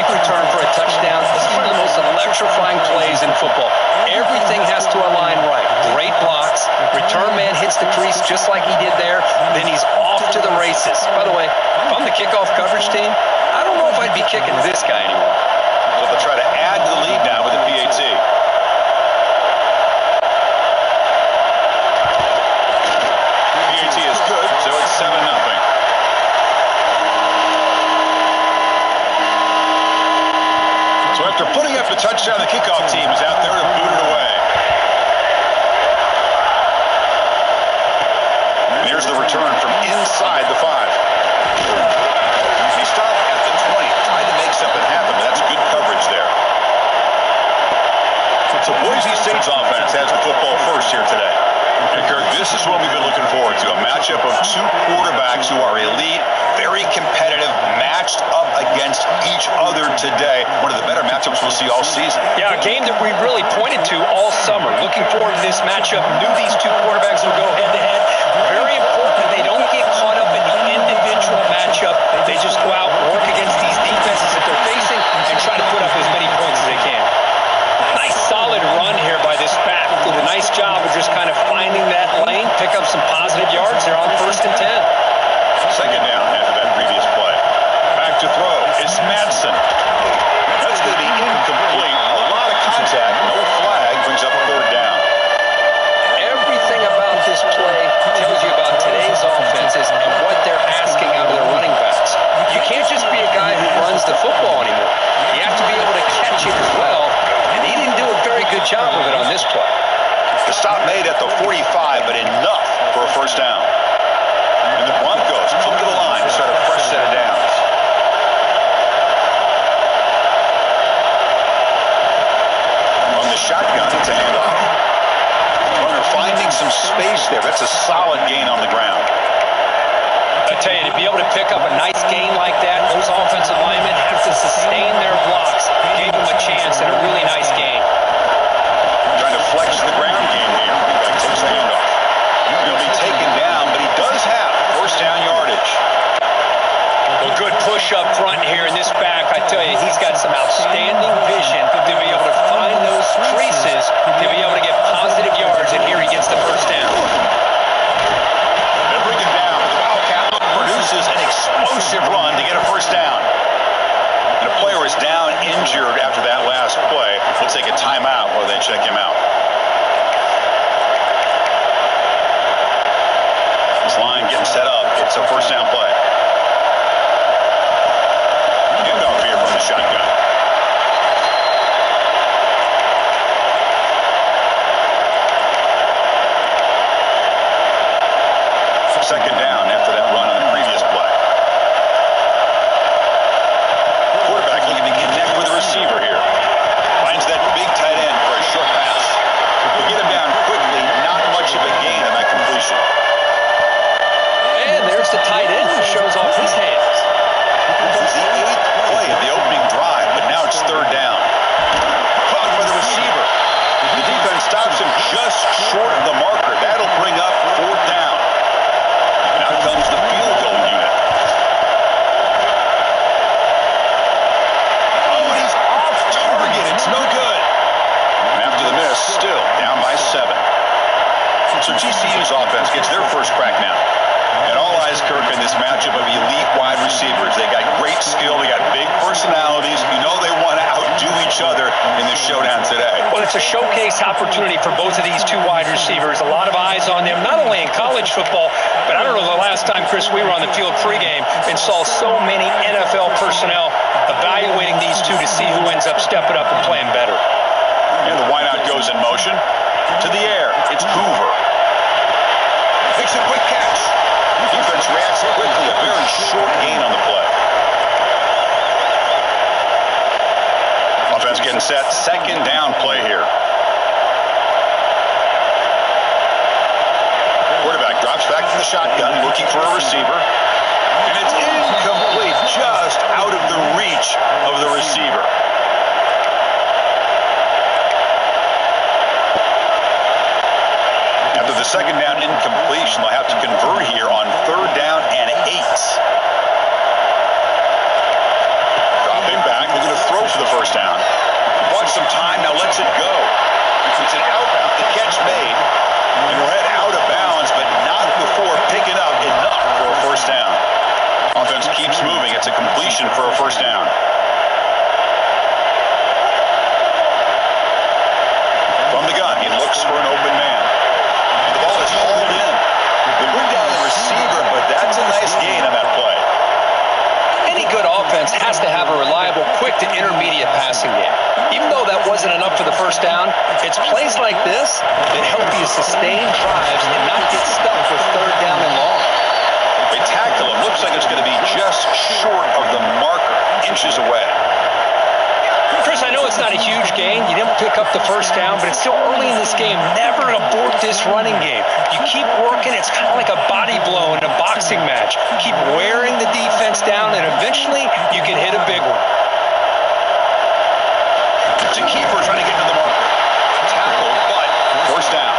Perfect return for a touchdown. This is one of the most electrifying plays in football. Everything has to align right. Great blocks. Return man hits the crease just like he did there. Then he's off to the races. By the way, if I'm the kickoff coverage team, I don't know if I'd be kicking this guy anymore. So they'll try to add to the lead now with the PAT. PAT is good, so it's 7-0. So after putting up the touchdown, the kickoff team is out there to boot it away. And here's the return from inside the 5. He stopped at the 20, tried to make something happen, but that's good coverage there. So Boise State's offense has the football first here today. And Kirk, this is what we've been looking forward to, a matchup of two quarterbacks who are elite, very competitive, matched up against each other today. One of the better matchups we'll see all season. Yeah, a game that we really pointed to all summer. Looking forward to this matchup. Knew these two quarterbacks would go head-to-head. Very important that they don't get caught up in the individual matchup. They just go out, work against these defenses that they're facing, and try to put up as many points as they can. Nice solid run here by this back. Did a nice job of just kind of finding that lane, pick up some positive yards. They're on 1st and 10. Second down after that previous play. Back to throw. It's Madsen. That's going to be incomplete. A lot of contact. No flag. Brings up 3rd down. Everything about this play tells you about today's offenses and what they're asking out of their running backs. You can't just be a guy who runs the football anymore. You have to be able to catch it as well, and he didn't do a very good job of it on this play. The stop made at the 45, but enough for a 1st down. And the Broncos come to the line to start a fresh set of downs. On the shotgun, it's a handoff. Runner finding some space there. That's a solid gain on the ground. I tell you, to be able to pick up a nice gain like that, those offensive linemen have to sustain their blocks. Gave them a chance and a really nice gain. Trying to flex the ground game here. Takes the handoff. He'll be taken down, but he does have 1st down yardage. Well, good push up front here in this back. I tell you, he's got some outstanding vision to be able to find those creases, to be able to get positive yards, and here he gets the 1st down. They bring him down. The Wildcat produces an explosive run to get a 1st down. And a player is down injured after that last play. We'll take a timeout while they check him out. This line getting set up. It's a 1st down play. Handoff here from the shotgun. Second down after that run on the previous play. Quarterback looking to connect with the receiver here. Finds that big tight end for a short pass. We'll get him down quickly. Not much of a gain on that completion. And there's the tight end who shows off his hands. This is the 8th play of the opening drive, but now it's 3rd down. Caught by the receiver. The defense stops him just short of the marker. That'll bring up 4th down. Now comes the field goal unit. Oh, he's off target. It's no good. And after the miss, still down by 7. So TCU's offense gets their first crack now. And all eyes, Kirk, in this matchup of elite wide receivers. They got great skill. They got big personalities. You know they want to outdo each other in this showdown today. Well, it's a showcase opportunity for both of these two wide receivers. A lot of eyes on them, not only in college football, but I don't know the last time, Chris, we were on the field pregame and saw so many NFL personnel evaluating these two to see who ends up stepping up and playing better. And the wideout goes in motion. To the air. It's Hoover. Makes a quick catch. Defense reacts quickly. A very short gain on the play. Offense getting set. Second down play here. Quarterback drops back to the shotgun, looking for a receiver. And it's incomplete, just out of the reach of the receiver. After the second down incompletion, they'll have to convert here on 3rd down and 8. Dropping back, looking to quick to intermediate passing game. Even though that wasn't enough for the first down, it's plays like this that help you sustain drives and not get stuck with third down and long. They tackle him. Looks like it's going to be just short of the marker, inches away. Chris, I know it's not a huge gain. You didn't pick up the first down, but it's still early in this game. Never abort this running game. You keep working. It's kind of like a body blow in a boxing match. Keep wearing the defense down, and eventually you can hit a big one. It's a keeper trying to get to the marker. Tackle, but first down.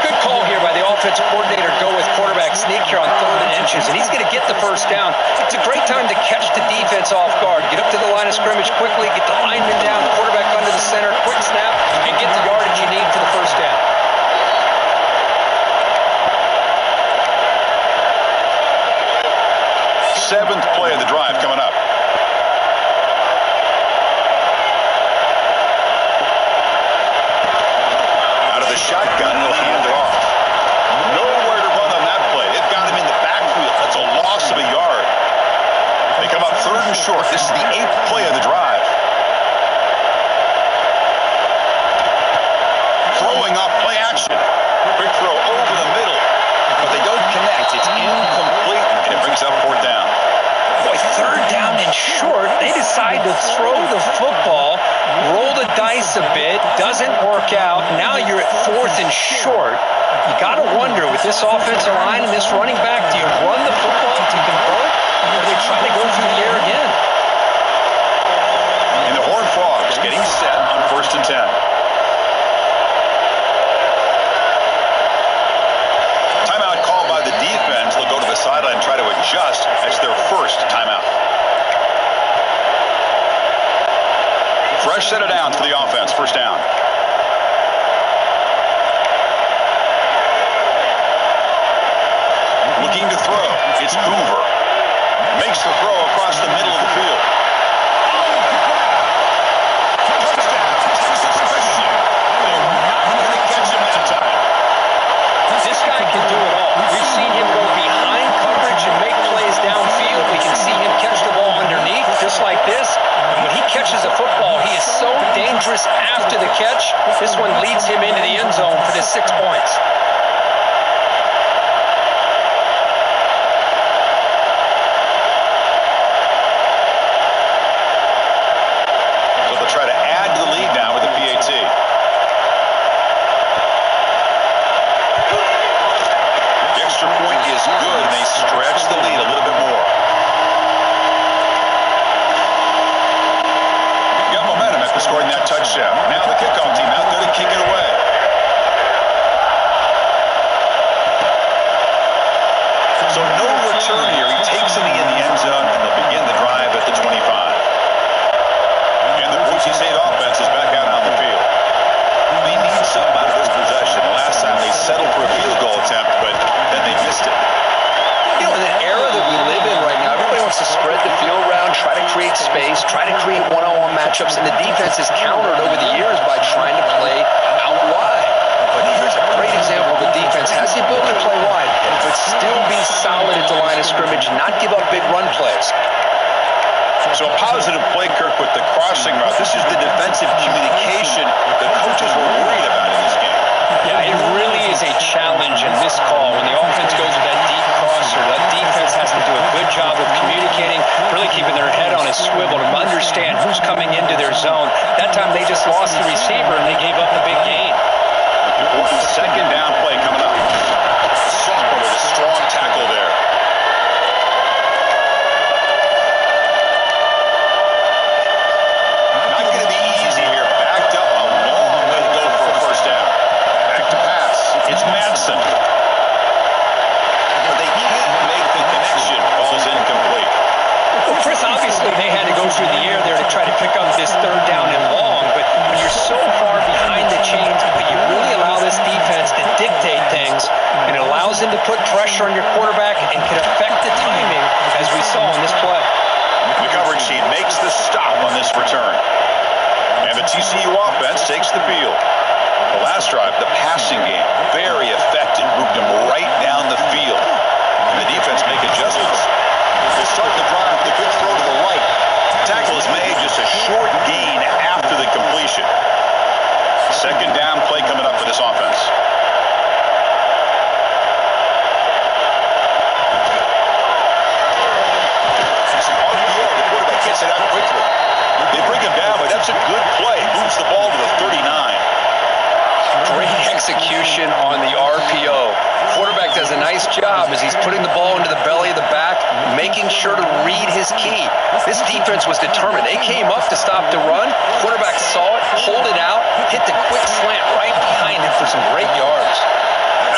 Good call here by the offensive coordinator. Go with quarterback sneak here on 3rd and inches, and he's going to get the first down. It's a great time to catch the defense off guard. Get up to the line of scrimmage quickly, get the lineman down, quarterback under the center, quick snap, and get the yardage you need for the first down. Seventh play of the drive coming up. Out of the shotgun, he'll hand it off. Nowhere to run on that play. It got him in the backfield. That's a loss of a yard. They come up 3rd and short. This is the 8th play of the drive. Throwing off play action. Quick throw over the middle, but they don't connect. It's incomplete, and it brings up 4th down. Boy, 3rd down and short. They decide to throw the football, roll the dice a bit, doesn't work out. Now you're at 4th and short. You got to wonder, with this offensive line and this running back, do you run the football to convert, or do they try to go through the air again? And the Horned Frogs getting set on 1st and 10. Timeout called by the defense. They'll go to the sideline and try to adjust. That's their first timeout. Fresh set of downs for the offense. First down. Looking to throw. It's Hoover. Makes the throw across the middle of the field. This guy can do it all. We've seen him go behind coverage and make plays downfield. We can see him catch the ball underneath, just like this. And when he catches a football, he is so dangerous after the catch. This one leads him into the end zone for the 6 points. So they'll try to add to the lead now with the PAT. The extra point is good, and they stretch the lead a little bit more. Got momentum after scoring that touchdown. Now the kickoff team out there to kick it away. So no return here. He takes it in the end zone, and they'll begin the drive at the 25. And the Boise State offense is back out on the field. They need something out of this possession. Last time they settled for a field goal attempt, but then they missed it. You know, in an era that we live in right now, everybody wants to spread the field around, try to create space, try to create one-on-one matchups, and the defense has countered over the years by trying to play out wide. But here's a great example of the defense has the ability to play wide, but still be solid at the line of scrimmage, not give up big run plays. So a positive play, Kirk, with the crossing route. This is the defensive communication the coaches were worried about in this game. Yeah, it really is a challenge in this call. When the offense goes with that deep crosser, that defense has to do a good job of communicating, really keeping their head on a swivel to understand who's coming into their zone. That time they just lost the receiver and they gave up the big gain. Important 2nd down play coming up. Sophomore with a strong tackle there. Not going to be easy here. Backed up a long way to go for a first down. Back to pass. It's Madsen. But they can't make the connection. Ball's incomplete. Well, Chris, obviously they had to go through the air there to try to pick up this 3rd down and long, but when you're so far behind the chains, but you really allow this defense to dictate things, defense was determined. They came up to stop the run. Quarterback saw it, pulled it out, hit the quick slant right behind him for some great yards.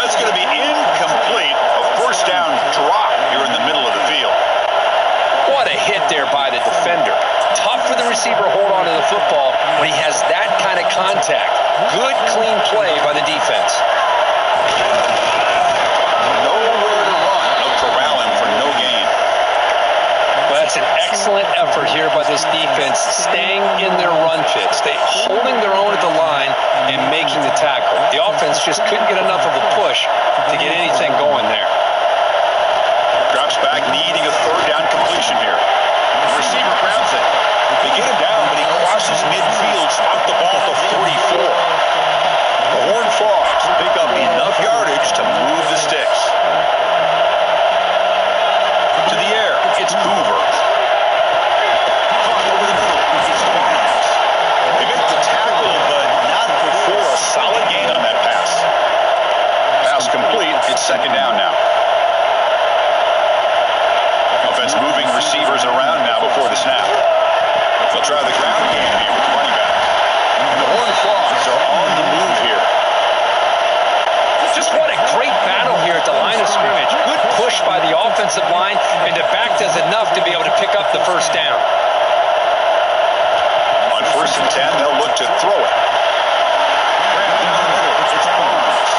That's going to be incomplete. A first down drop here in the middle of the field. What a hit there by the defender. Tough for the receiver to hold on to the football when he has that kind of contact. Good, clean play by the defense. Nowhere to run. No corral him for no gain. Well, that's an excellent effort here by this defense, staying in their run fits. They holding their own at the line and making the tackle. The offense just couldn't get enough of a push to get anything going there. Drops back, needing a third down completion here. The receiver grabs it. They get him down, but he crosses midfield, spot the ball at the 44. The Horned Frogs pick up enough yardage to move the sticks. To the air, it's Hoover. Caught over the middle. It's Barnes. They make the tackle, but not before a solid gain on that pass. Pass complete. It's second down now. Offense moving receivers around now before the snap. They'll try the ground game here with the running back. And the Horned Frogs are on the move here. Just what a great battle here at the line of scrimmage. Good push by the offensive line, and the back does enough to be able to pick up the first down. On 1st and 10, they'll look to throw it. It's Barnes.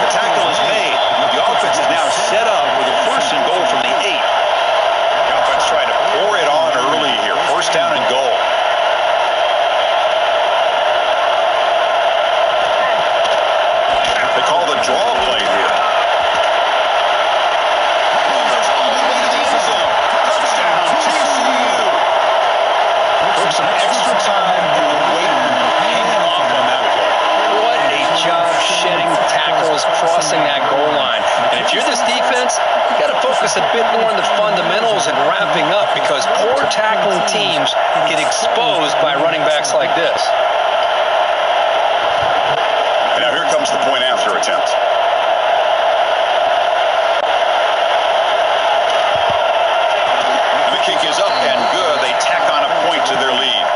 The tackle is made. The offense is now set up with a 1st and goal from the 8. The offense trying to pour it on early here. 1st down and goal. They call the draw play here. Touchdown, TCU. Took some extra time to wait, hanging off on that play. What a job shedding tackles, crossing that goal line. And if you're this defense, you got to focus a bit more on the fundamentals and wrapping up, because poor tackling teams get exposed by running backs like this. And now here comes the point after attempt. The kick is up and good. They tack on a point to their lead.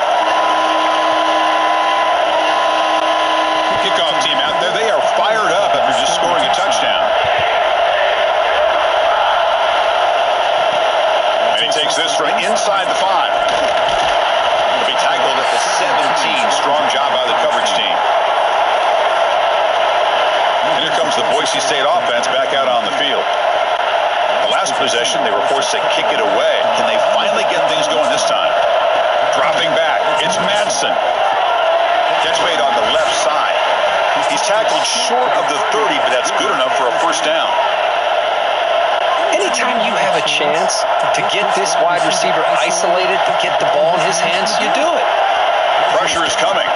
Kickoff team out there. They are fired up after just scoring a touchdown. And he takes this from inside the 5. He'll be tackled at the 17. Strong job by the coverage team. And here comes the Boise State offense back out on the field. The last possession, they were forced to kick it away. Can they finally get things going this time? Dropping back, it's Madsen. Catch made on the left side. He's tackled short of the 30, but that's good enough for a first down. Anytime you have a chance to get this wide receiver isolated, to get the ball in his hands, you do it. Pressure is coming.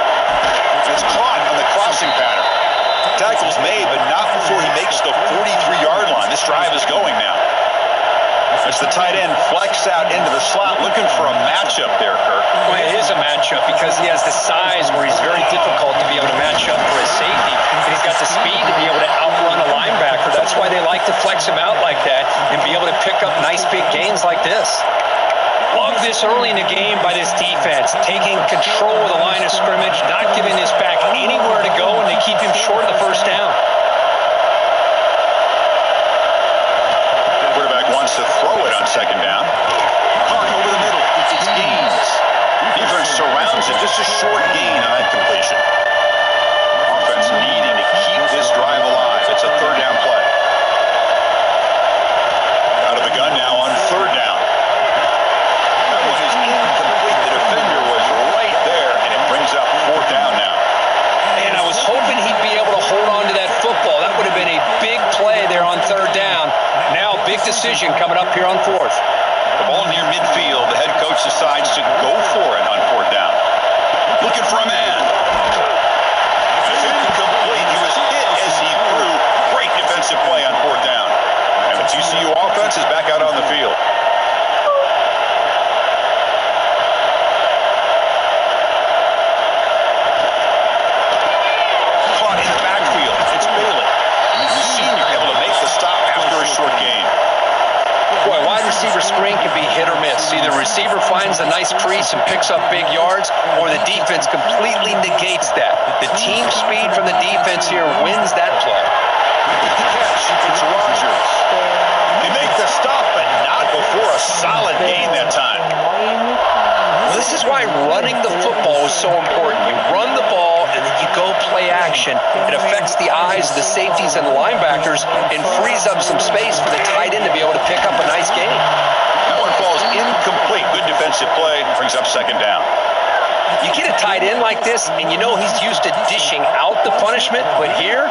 It's caught on the crossing pattern. Tackle's made, but not before he makes the 43-yard line. This drive is going now. As the tight end flexed out into the slot, looking for a matchup there, Kirk. Well, it is a matchup because he has the size where he's very difficult to be able to match up for his safety. And he's got the speed to be able to outrun a linebacker. That's why they like to flex him out like that and be able to pick up nice big gains like this. Love this early in the game by this defense, taking control of the line of scrimmage, not giving this back anywhere to go, and they keep him short of the first down. Quarterback wants to throw it on second down. Caught over the middle. It's Gaines. Defense surrounds it. Just a short gain on that completion. Offense needing to keep this drive alive. It's a third down play. Out of the gun now on third down. That one is incomplete. The defender was right there, and it brings up fourth down now. And I was hoping he'd be able to hold on to that football. That would have been a big play there on third down. Now, big decision coming up here on fourth. The ball near midfield. The head coach decides to go for it on fourth down. Looking for a man. It's incomplete. He was hit as he threw. Great defensive play on fourth down. And the TCU offense is back out on the field. Caught in the backfield. It's Bailey. The senior able to make the stop after a short gain. Boy, wide receiver screen can be hit or miss. Either receiver finds a nice crease and picks up big yards, or the defense completely negates that. The team speed from the defense here wins that play. With the catch, it's Rodgers. They make the stop, but not before a solid gain that time. Well, this is why running the football is so important. You run the ball, and then you go play action. It affects the eyes of the safeties and the linebackers and frees up some space for the tight end to be able to pick up a nice gain. That one falls incomplete. Good defensive play. Brings up second down. You get a tight end like this, and you know he's used to dishing out the punishment, but here,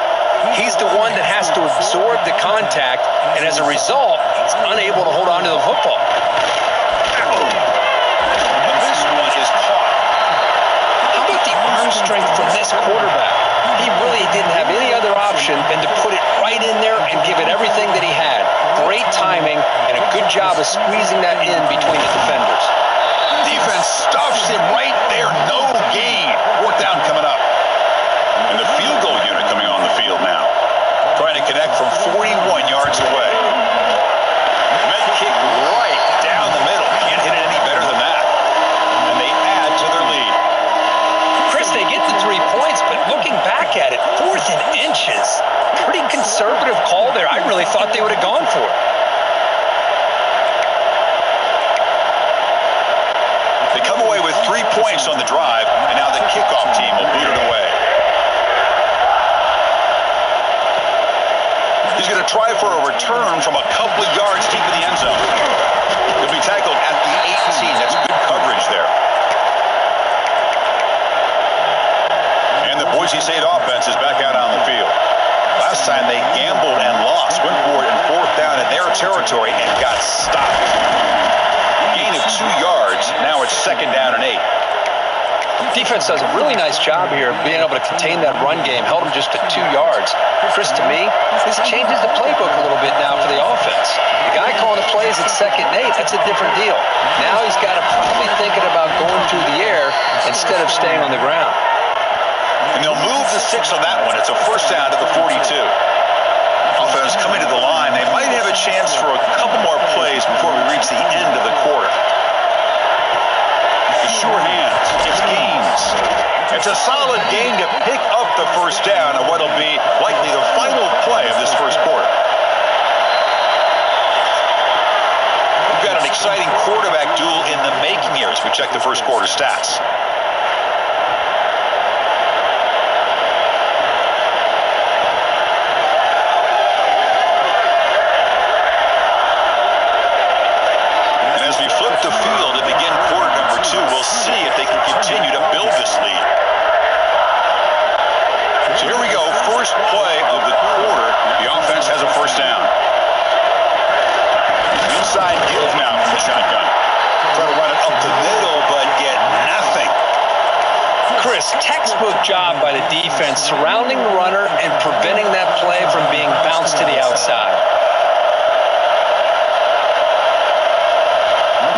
he's the one that has to absorb the contact, and as a result, he's unable to hold on to the football. This one is caught. How about the arm strength from this quarterback? He really didn't have any other option than to put it right in there and give it everything that he had. Great timing and a good job of squeezing that in between the defenders. Defense stuffs him right there. No gain. Fourth down coming up. And the field goal unit coming on the field now. Trying to connect from 41 yards away. Med kick right down the middle. Can't hit it any better than that. And they add to their lead. Chris, they get the 3 points, but looking back at it, 4th and inches. Pretty conservative call there. I really thought they would have gone for it. They come away with 3 points on the drive, and now the kickoff team will boot it away. He's going to try for a return from a couple of yards deep in the end zone. He'll be tackled at the 18. That's good coverage there. And the Boise State offense is back out on the field. Last time they gambled and lost. Went for it in 4th down in their territory and got stopped. Gain of 2 yards. Now it's 2nd down and 8. Defense does a really nice job here of being able to contain that run game. Held them just to 2 yards. Chris, to me, this changes the playbook a little bit now for the offense. The guy calling the plays at 2nd and 8, that's a different deal. Now he's got to probably thinking about going through the air instead of staying on the ground. And they'll move the 6 on that one. It's a first down to the 42. Offense coming to the line. They might have a chance for a couple more plays before we reach the end of the quarter. The sure hands. It's Gaines. It's a solid gain to pick up the first down on what will be likely the final play of this first quarter. We've got an exciting quarterback duel in the making here as we check the first quarter stats. We'll see if they can continue to build this lead. So here we go, first play of the quarter. The offense has a first down. Inside give now from the shotgun. Try to run it up the middle, but get nothing. Chris, textbook job by the defense surrounding the runner and preventing that play from being bounced to the outside.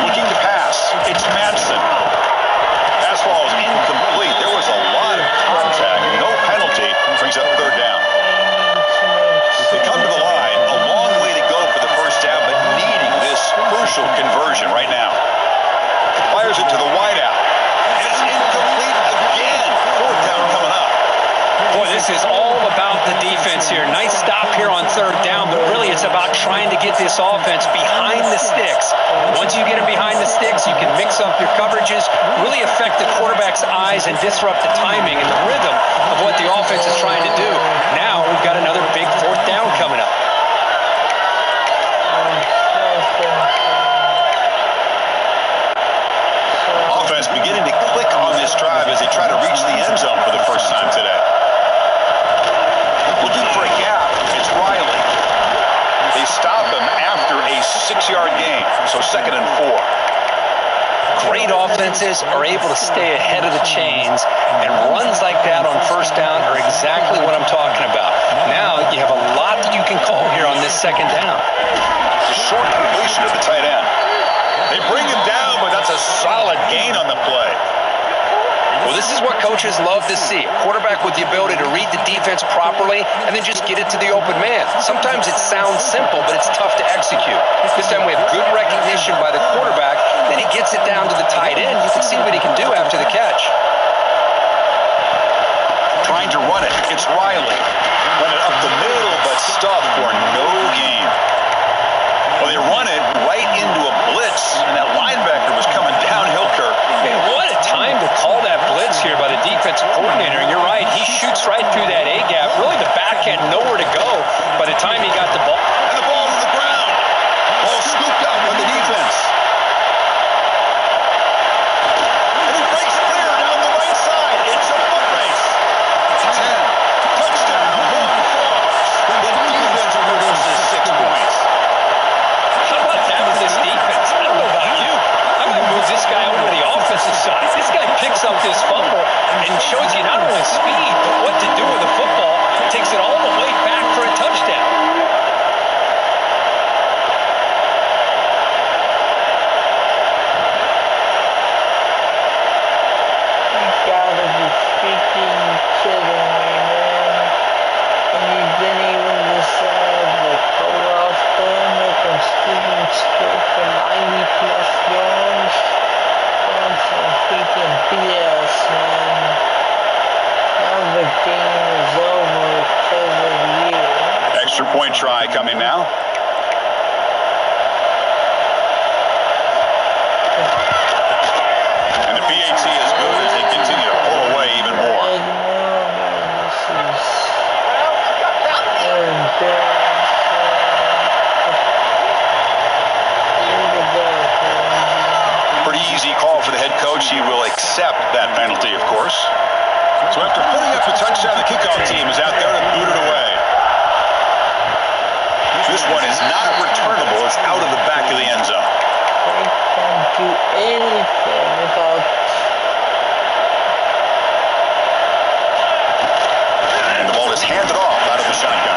Looking to pass. It's Madsen. Pass ball is incomplete. There was a lot of contact. No penalty. Brings up 3rd down. They come to the line. A long way to go for the first down, but needing this crucial conversion right now. Fires it to the wideout. And it's incomplete again. 4th down coming up. Boy, this is all about the defense here. Nice stop here on 3rd down, but really it's about trying to get this offense behind the sticks. Once you get them behind the sticks, you can mix up your coverages, really affect the quarterback's eyes and disrupt the timing and the rhythm of what the offense is trying to do. Now we've got another big 4th down coming up. Offense beginning to click on this drive as they try to reach the end zone for the first time today. Looking for a gap. It's Riley. They stop him after a 6-yard gain, so 2nd and 4. Great offenses are able to stay ahead of the chains, and runs like that on first down are exactly what I'm talking about. Now you have a lot that you can call here on this 2nd down. The short completion of the tight end. They bring him down, but that's a solid gain on the play. Well, this is what coaches love to see. A quarterback with the ability to read the defense properly and then just get it to the open man. Sometimes it sounds simple, but it's tough to execute. This time we have good recognition by the quarterback. Then he gets it down to the tight end. You can see what he can do after the catch. Trying to run it. It's Riley. Run it up the middle, but stuffed for no gain. Well, they run it right into a blitz, and that linebacker was coming downhill, Kirk. Man, what a time to call that blitz here by the defensive coordinator. And you're right, he shoots right through that A-gap. Really, the back had nowhere to go by the time he got the ball. And the ball to the ground. Ball scooped up on the defense. And he breaks clear down the right side. It's a foot race. 10. Touchdown. One cross. The defense produces 6 points. How about that for this defense? I don't know about you. I might move this guy over to the offensive side. This guy picks up this fumble and shows you not only speed, but what to do with the football. Takes it all the way back for a touchdown. You gotta be freaking kidding me, man. And you didn't even decide to pull off going with them Steven Still for 90 plus yards. That's some freaking BS, man. Now the game is over because of you. Extra point try coming now. And the PAT is good as they continue to pull away even more. This is embarrassing. Pretty easy call for the head coach. He will accept that penalty, of course. So after putting up a touchdown, the kickoff team is out there to boot it away. This one is not returnable. It's out of the back of the end zone. They can't do anything without. And the ball is handed off out of the shotgun.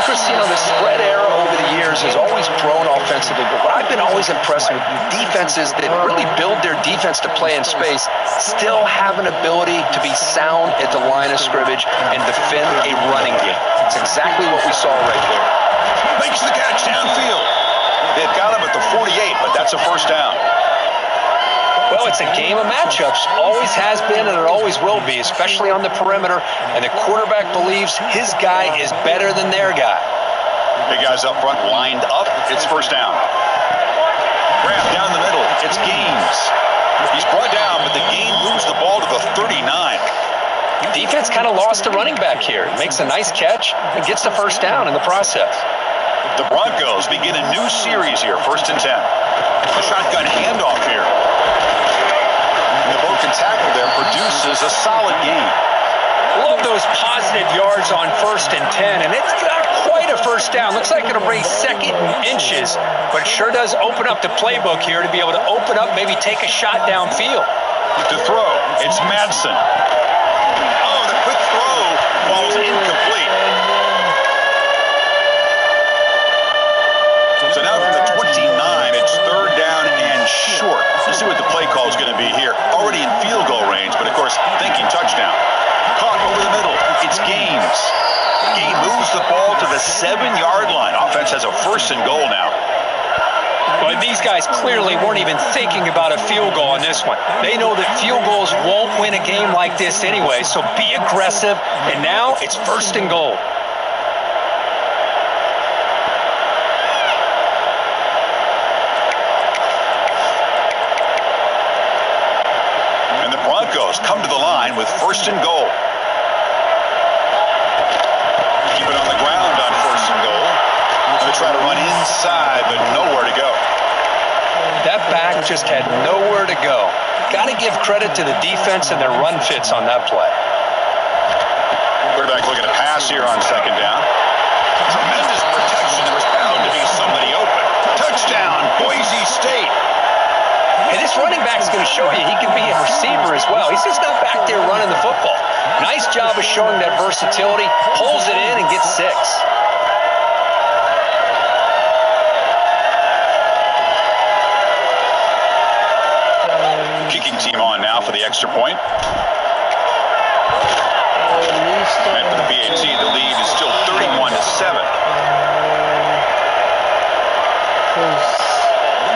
Chris, you know, the spread era over the years has always grown offensively, but what I've been always impressed with defenses that really build their defense to play in space still have an ability to be sound at the line of scrimmage and defend a running game. It's exactly what we saw right there. Makes the catch downfield. They've got him at the 48, but that's a first down. Well, it's a game of matchups. Always has been and it always will be, especially on the perimeter. And the quarterback believes his guy is better than their guy. Big guys up front lined up. It's first down. Grab down the middle. It's Gaines. He's brought down, but the game moves the ball to the 39. Defense kind of lost the running back here. Makes a nice catch and gets the first down in the process. The Broncos begin a new series here, 1st and 10. A shotgun handoff here. And the broken tackle there produces a solid gain. Love those positive yards on 1st and 10, and it's not quite a first down. Looks like it'll bring 2nd and inches, but sure does open up the playbook here to be able to open up, maybe take a shot downfield. To throw, it's Madsen. Oh, the quick throw falls incomplete. So now from the 29, it's 3rd down and short. Let's see what the play call is going to be here. Already in field goal range, but of course, thinking touchdown. Caught over the middle. It's Gaines. Gaines moves the ball to the 7-yard line. Offense has a 1st and goal now. But these guys clearly weren't even thinking about a field goal on this one. They know that field goals won't win a game like this anyway, so be aggressive. And now it's 1st and goal. Broncos come to the line with 1st and goal. Keep it on the ground on 1st and goal. They try to run inside, but nowhere to go. That back just had nowhere to go. Got to give credit to the defense and their run fits on that play. Quarterback looking to pass here on 2nd down. Tremendous protection. There was bound to be somebody open. Touchdown, Boise State. And this running back's going to show you he can be a receiver as well. He's just not back there running the football. Nice job of showing that versatility. Pulls it in and gets 6. Kicking team on now for the extra point. And for the PAT, the lead is still 31-7.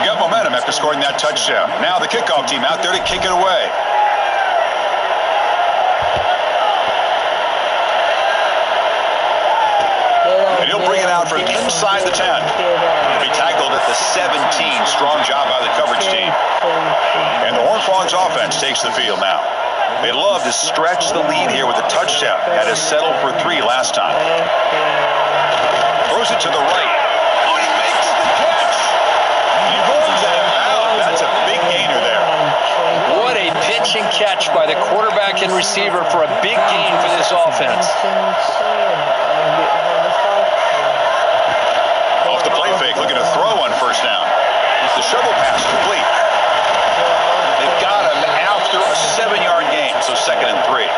Got momentum after scoring that touchdown. Now the kickoff team out there to kick it away. And he'll bring it out from inside the 10. He'll be tackled at the 17. Strong job by the coverage team. And the Horned Frogs offense takes the field now. They love to stretch the lead here with a touchdown. Had us settled for 3 last time. Throws it to the right. Oh, he makes the catch. He holds it out. That's a big gainer there. What a pitch and catch by the quarterback and receiver for a big gain for this offense. Off the play fake, looking to throw on first down. The shovel pass complete. They've got him after a 7-yard gain, so 2nd and 3.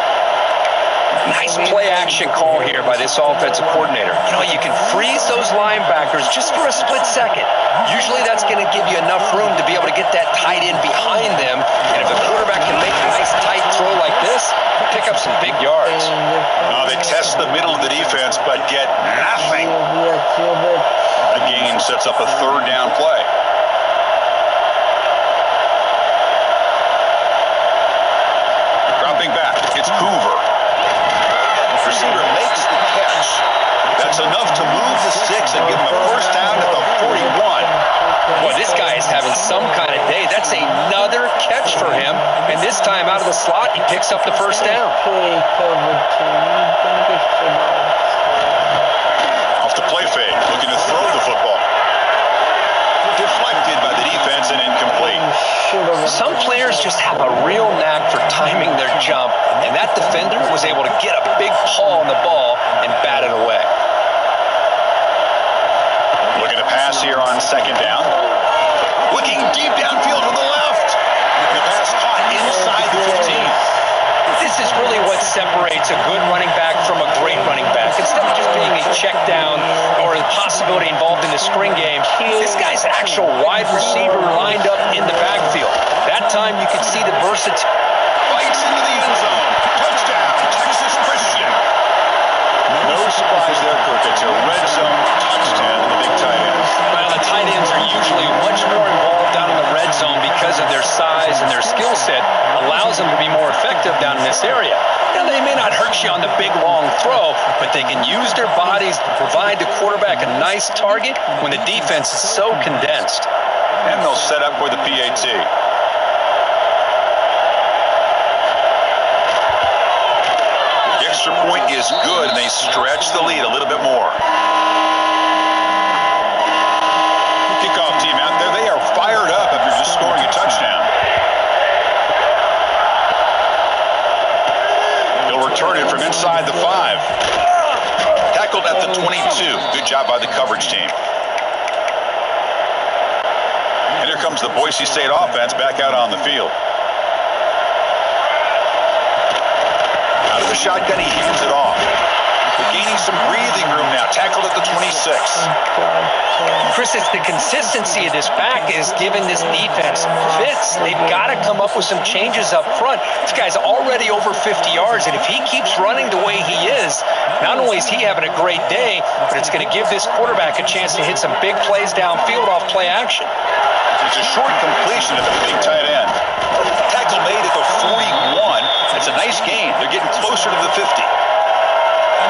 Nice play action call here by this offensive coordinator. You know, you can freeze those linebackers just for a split second. Usually that's going to give you enough room to be able to get that tight end behind them. And if the quarterback can make a nice tight throw like this, pick up some big yards. They test the middle of the defense, but get nothing. The gain sets up a 3rd down play. Dropping back, it's Hoover. The receiver makes the catch. That's enough to move the 6 and give him a first down at the 41. Boy, this guy is having some kind of day. That's another catch for him. And this time out of the slot, he picks up the first down. Off the play fake, looking to throw the football. Deflected by the defense and incomplete. Some players just have a real knack for timing their jump, and that defender was able to get a big paw on the ball and bat it away. Looking to pass here on 2nd down. Looking deep downfield to the left. The pass caught inside the 15. This is really what separates a good running back from a great running back. Instead of just being a check down or a possibility involved in the screen game, this guy's an actual wide receiver lined up in the backfield. That time you could see the versatility. Bites into the end zone. Touchdown, Texas Christian. No surprise there, Kirk. It's a red zone touchdown to the big tight end. Well, the tight ends are usually much more involved down in the red zone because of their size and their skill set allows them to be more effective down in this area. Now, they may not hurt you on the big, long throw, but they can use their bodies to provide the quarterback a nice target when the defense is so condensed. And they'll set up for the PAT. The extra point is good, and they stretch the lead a little bit more. Kickoff team out there, they are fired up after just scoring a touchdown. He'll return it from inside the 5. Tackled at the 22. Good job by the coverage team. And here comes the Boise State offense back out on the field. Out of the shotgun, he hands it off. Gaining some breathing room now. Tackled at the 26. Chris, it's the consistency of this back is giving this defense fits. They've got to come up with some changes up front. This guy's already over 50 yards, and if he keeps running the way he is, not only is he having a great day, but it's going to give this quarterback a chance to hit some big plays downfield off play action. It's a short completion to the big tight end. Tackle made at the 41. It's a nice gain. They're getting closer to the 50.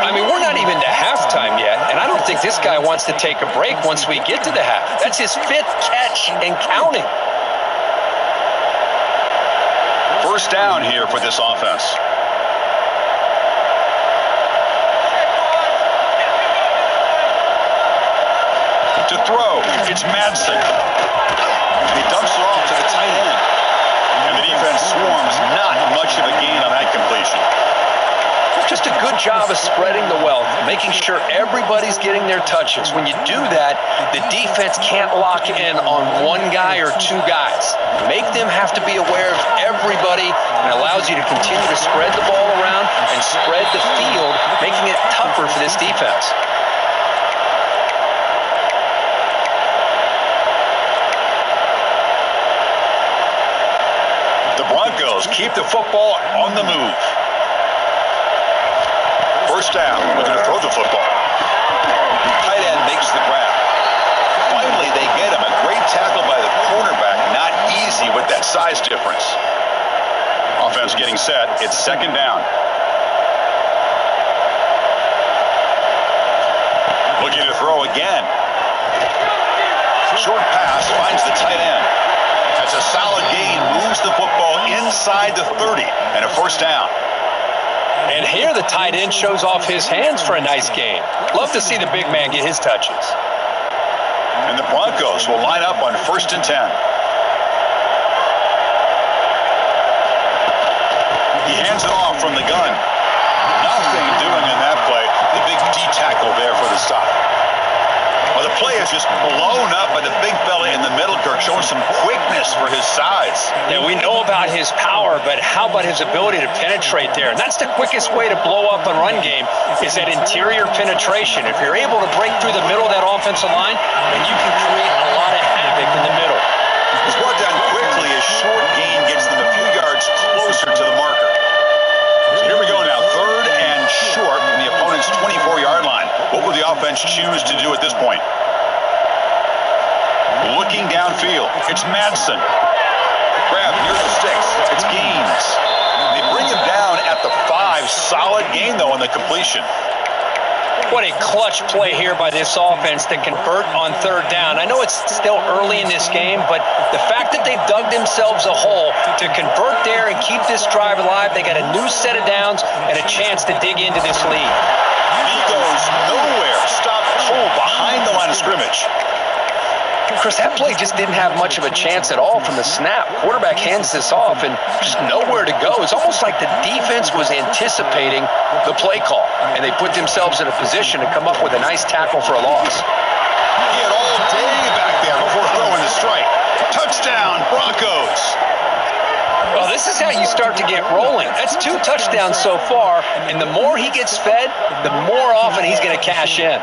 I mean, we're not even to halftime yet, and I don't think this guy wants to take a break once we get to the half. That's his 5th catch and counting. First down here for this offense. To throw, it's Madsen. He dumps it off to the tight end. And the defense swarms. Not much of a gain on that completion. Just a good job of spreading the wealth, making sure everybody's getting their touches. When you do that, the defense can't lock in on one guy or 2 guys. Make them have to be aware of everybody, and allows you to continue to spread the ball around and spread the field, making it tougher for this defense. The Broncos keep the football on the move. First down, looking to throw the football. Tight end makes the grab. Finally, they get him. A great tackle by the cornerback. Not easy with that size difference. Offense getting set. It's second down. Looking to throw again. Short pass finds the tight end. That's a solid gain. Moves the football inside the 30 and a first down. And here the tight end shows off his hands for a nice gain. Love to see the big man get his touches. And the Broncos will line up on 1st and 10. He hands it off from the gun. Nothing doing in that play. The big D tackle there for the stop. Well, the play is just blown up by the big fella in the middle, Kirk, showing some quickness for his size. Yeah, we know about his power, but how about his ability to penetrate there? And that's the quickest way to blow up a run game, is that interior penetration. If you're able to break through the middle of that offensive line, then you can create a lot of havoc in the middle. He's brought down quickly. A short gain gets them a few yards closer to the marker. So here we go now, 3rd and short from the opponent's 24-yard line. What will the offense choose to do at this point? Looking downfield, it's Madsen. Grab near the sticks, it's Gaines. They bring him down at the 5. Solid gain, though, on the completion. What a clutch play here by this offense to convert on 3rd down. I know it's still early in this game, but the fact that they've dug themselves a hole to convert there and keep this drive alive, they got a new set of downs and a chance to dig into this lead. He goes nowhere. Stop cold behind the line of scrimmage. Chris, that play just didn't have much of a chance at all from the snap. Quarterback hands this off and just nowhere to go. It's almost like the defense was anticipating the play call, and they put themselves in a position to come up with a nice tackle for a loss. He had all day back there before throwing the strike. Touchdown, Broncos. Well, this is how you start to get rolling. That's 2 touchdowns so far, and the more he gets fed, the more often he's going to cash in.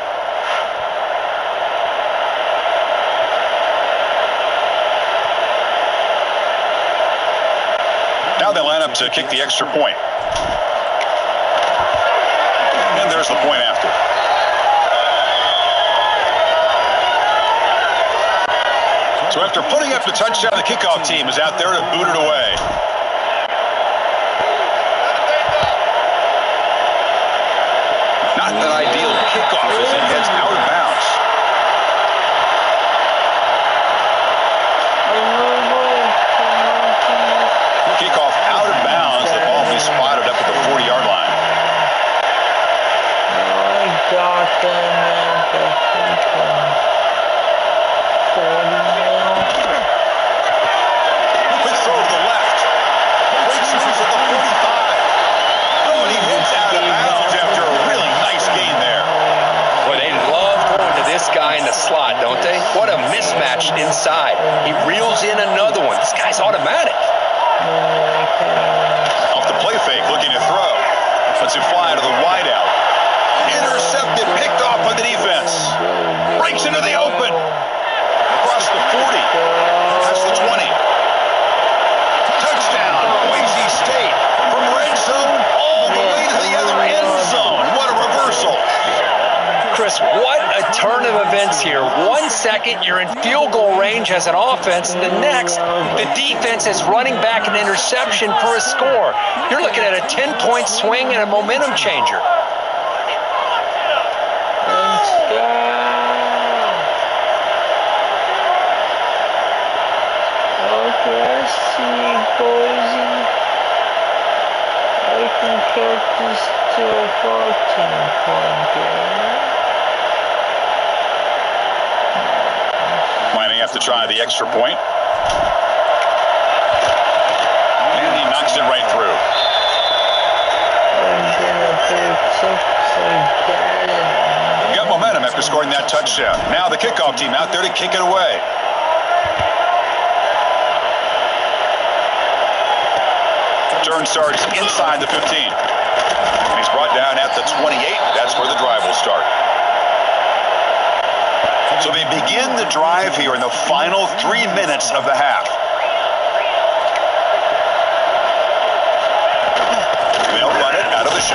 Now they line up to kick the extra point. And there's the point after. So after putting up the touchdown, the kickoff team is out there to boot it away. Not an ideal kickoff as it heads out of bounds. Kickoff out of bounds. The ball will be spotted up at the 40-yard line. I got them at the 40 now. Quick throw to the left. Breaks loose at the 45. Oh, and he hits out of bounds after a really nice gain there. Boy, they love going to this guy in the slot, don't they? What a mismatch inside. He reels in another one. This guy's automatic. Off the play fake, looking to throw. Lets it fly to the wideout. Intercepted, picked off by the defense. Breaks into the open. Across the 40. Past the 20. Touchdown, Boise State. From red zone all the way to the other end zone. What a reversal. Chris, what a turn of events here. 1 second, you're in field goal range as an offense. The next, the defense is running back an interception for a score. You're looking at a 10-point swing and a momentum changer. Boise. I can cut this to a 14-point game. Might have to try the extra point. And he knocks it right through. Got momentum after scoring that touchdown. Now the kickoff team out there to kick it away. Turn starts inside the 15. And he's brought down at the 28. That's where the drive will start. So they begin the drive here in the final 3 minutes of the half.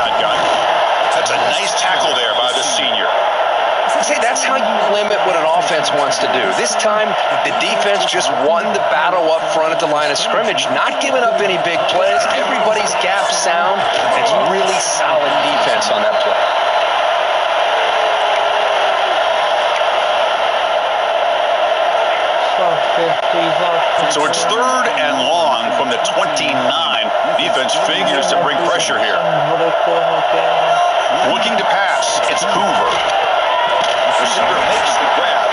shotgun. That's a nice tackle there by the senior. Say that's how you limit what an offense wants to do. This time, the defense just won the battle up front at the line of scrimmage, not giving up any big plays. Everybody's gap sound. It's really solid defense on that play. So it's 3rd and long from the 29. Defense figures to bring pressure here. Looking to pass. It's Hoover. Receiver makes the grab.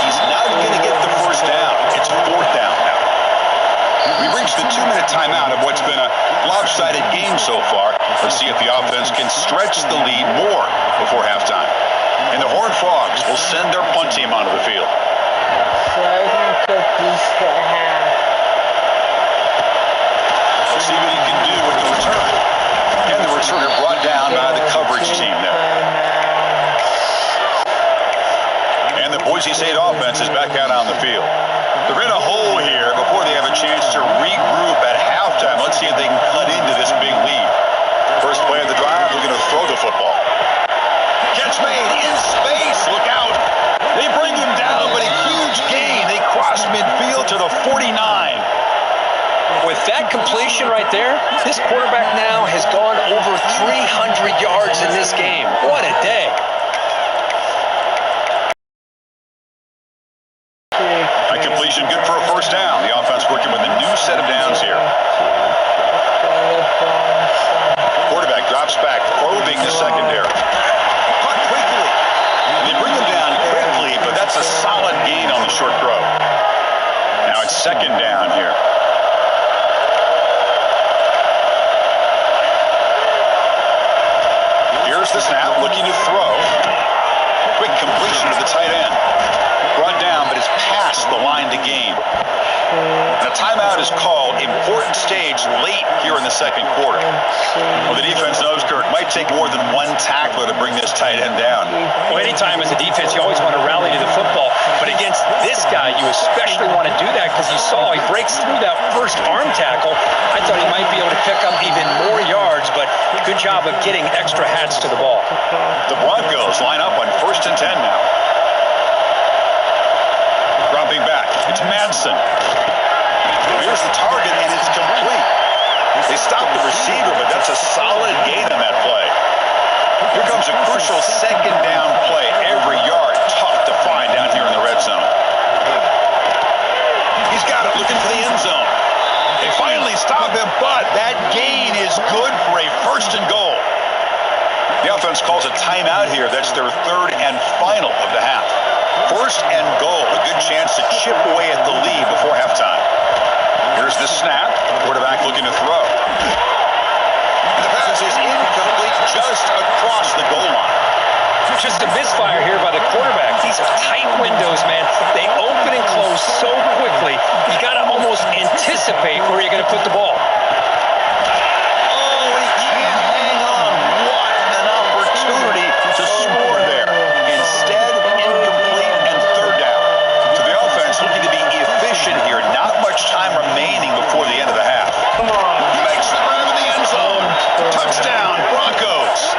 He's not going to get the first down. It's 4th down now. We've reached the 2-minute timeout of what's been a lopsided game so far. Let's see if the offense can stretch the lead more before halftime. And the Horned Frogs will send their punt team onto the field. We'll see what he can do with the return. And the returner brought down by the coverage team there. And the Boise State offense is back out on the field. They're in a hole here before they have a chance to regroup at halftime. Let's see if they can cut into this big lead. First play of the drive, they're going to throw the football. Catch made in space. Look out. They bring him down, but a huge gain. They cross midfield to the 49. With that completion right there, this quarterback now has gone over 300 yards in this game. What a day. A completion good for a first down. The offense working with a new set of downs here. Quarterback drops back, probing the secondary. Caught quickly. They bring him down quickly, but that's a solid gain on the short throw. Now it's 2nd down here. Here's the snap, looking to throw. Quick completion to the tight end. Brought down, but it's past the line to gain. And a timeout is called. Important stage late here in the 2nd quarter. Well, the defense knows, Kirk, might take more than one tackler to bring this tight end down. Well, anytime as a defense, you always want to rally to the football. But against this guy, you especially want to do that because you saw he breaks through that first arm tackle. I thought he might be able to pick up even more yards, but good job of getting extra hats to the ball. The Broncos line up on 1st and 10 now. Dropping back. It's Madsen. Here's the target, and it's complete. They stopped the receiver, but that's a solid gain on that play. Here comes a crucial 2nd down play. Every yard tough to find down here in the red zone. He's got it, looking for the end zone. They finally stop him, but that gain is good for a 1st and goal. The offense calls a timeout here. That's their 3rd and final of the half. 1st and goal, a good chance to chip away at the lead before halftime. Here's the snap. Quarterback looking to throw. And the pass is incomplete just across the goal line. Just a misfire here by the quarterback. These are tight windows, man. They open and close so quickly. You got to almost anticipate where you're going to put the ball. Oh, he can't hang on. What an opportunity to score there. Instead, incomplete and 3rd down. So the offense looking to be efficient here. Not much time remaining before the end of the half. Makes the grab in the end zone. Touchdown, Broncos.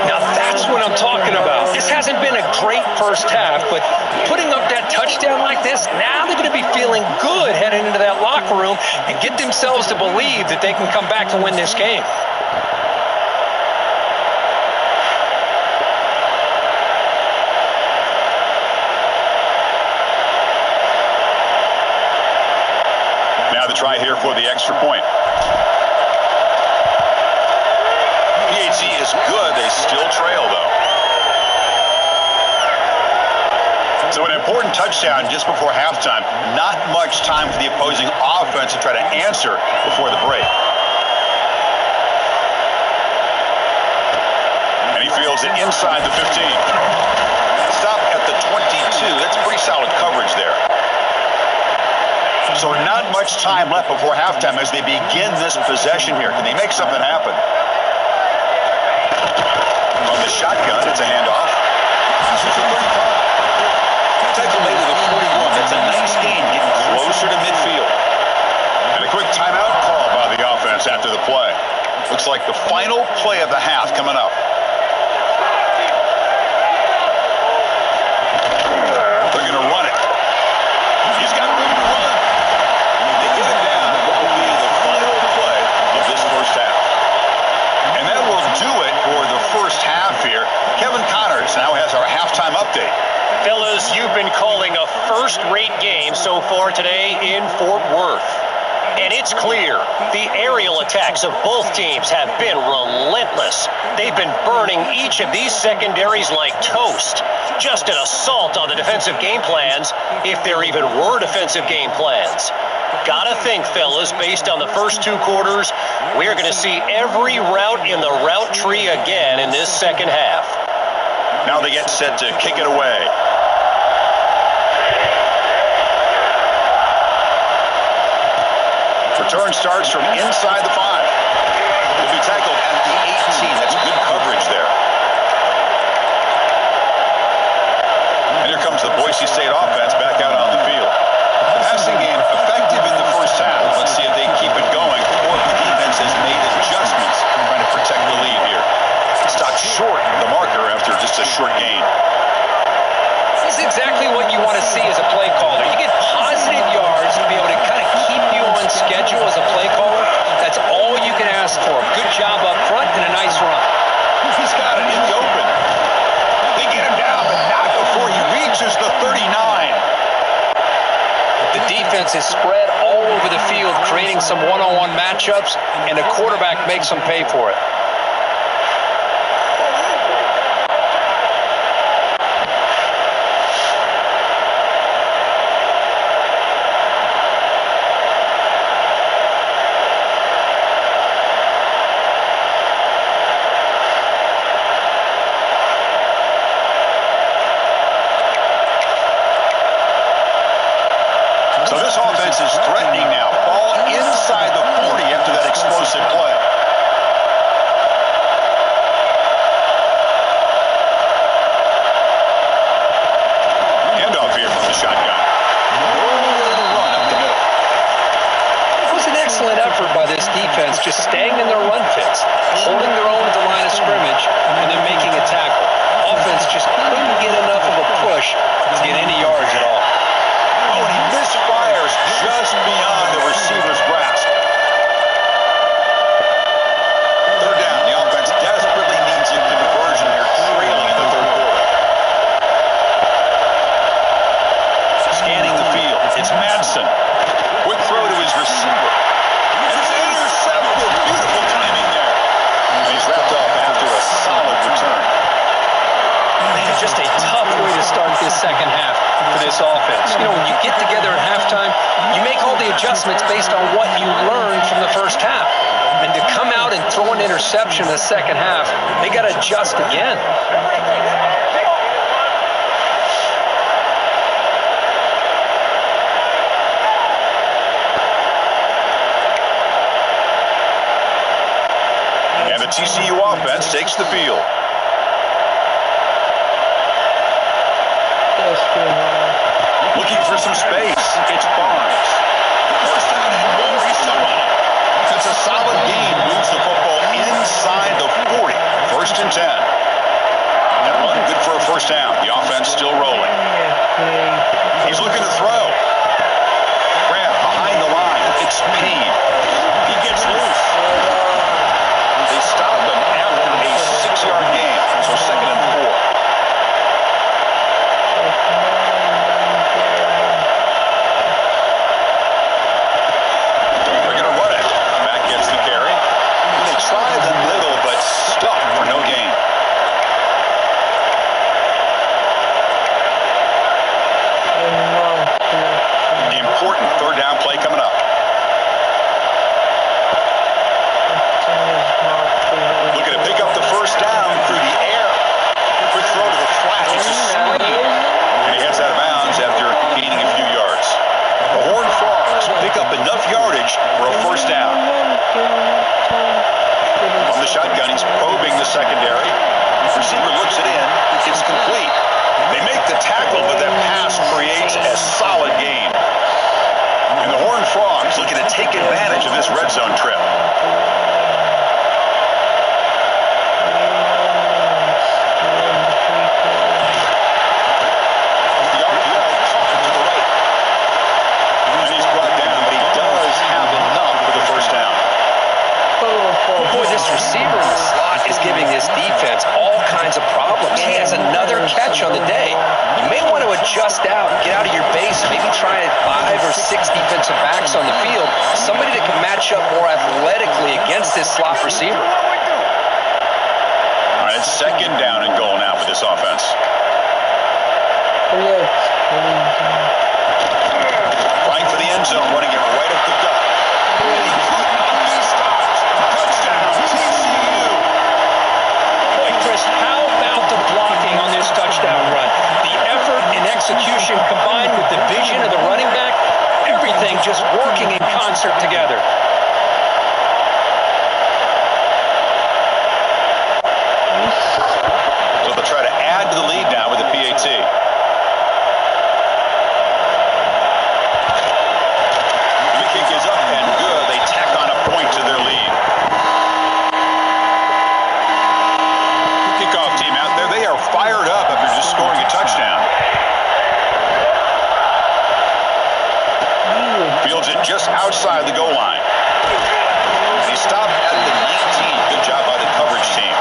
Now that's what I'm talking about. This hasn't been a great first half, but putting up that touchdown like this, now they're going to be feeling good heading into that locker room and get themselves to believe that they can come back and win this game. Now the try here for the extra point. PAT is good. They still trail, though. So an important touchdown just before halftime. Not much time for the opposing offense to try to answer before the break. And he fields it inside the 15. Stop at the 22. That's pretty solid coverage there. So not much time left before halftime as they begin this possession here. Can they make something happen? From the shotgun, it's a handoff. This is a 35. Tackle made to the 41. That's a nice gain, getting closer to midfield. And a quick timeout call by the offense after the play. Looks Looks like the final play of the half coming up. They're going to run it. He's got room to run. They get him down. What will be the final play of this first half? And that will do it for the first half here. Kevin Connors now has our halftime update. Fellas, you've been calling a first-rate game so far today in Fort Worth. And it's clear the aerial attacks of both teams have been relentless. They've been burning each of these secondaries like toast. Just an assault on the defensive game plans, if there even were defensive game plans. Gotta think, fellas, based on the first two quarters, we're going to see every route in the route tree again in this second half. Now they get set to kick it away. Return starts from inside the 5. Will be tackled at the 18. That's good coverage there. And here comes the Boise State offense back out on the field. The passing game effective in the first half. Let's see if they keep it going or if the defense has made adjustments trying to protect the lead here. Stopped short of the marker after just a short gain. This is exactly what you want to see as a play caller. You get positive yards to be able to kind of keep you on schedule as a play caller. That's all you can ask for. Good job up front and a nice run. He's got it in the open. They get him down, but not before he reaches the 39. The defense is spread all over the field, creating some one-on-one matchups, and the quarterback makes them pay for it. So this offense is threatening now. Ball inside the 40 after that explosive play. Handoff here from the shotgun. Run up the middle. It was an excellent effort by this defense, just staying in their run fits, holding their own at the line of scrimmage, and then making a tackle. Offense just couldn't get enough of a push to get any yards at all. Oh, and he misfires just beyond the receiver's grasp. Third down. The offense desperately needs a conversion here, trailing in the third quarter. Scanning the field. It's Madsen. Quick throw to his receiver. And it's intercepted. Beautiful timing there. And he's wrapped up after a solid return. Man, just a tough way to start this second half for this offense. You know, when you get together at halftime, you make all the adjustments based on what you learned from the first half. And to come out and throw an interception in the second half, they got to adjust again. And the TCU offense takes the field. Looking for some space. It's Barnes. First down and more. He's still running. It's a solid gain. Moves the football inside the 40. First and 10. That run good for a first down. The offense still rolling. He's looking to throw. Grab behind the line. It's Payne. He gets loose. They stop him after a 6-yard gain. So second and 4. Try the middle, but stuck for no gain. And this slot receiver. All right, it's second down and goal now for this offense. Trying for the end zone, running it right up the gut. And he could not be stopped. Touchdown, TCU. Boy, Chris, how about the blocking on this touchdown run? The effort and execution combined with the vision of the running back, everything just working in concert together. So they'll try to add to the lead now with the PAT. The kick is up and good. They tack on a point to their lead. Kickoff team out there. They are fired up after just scoring a touchdown. Fields it just outside the goal line. He stopped at the 19. Good job by the coverage team.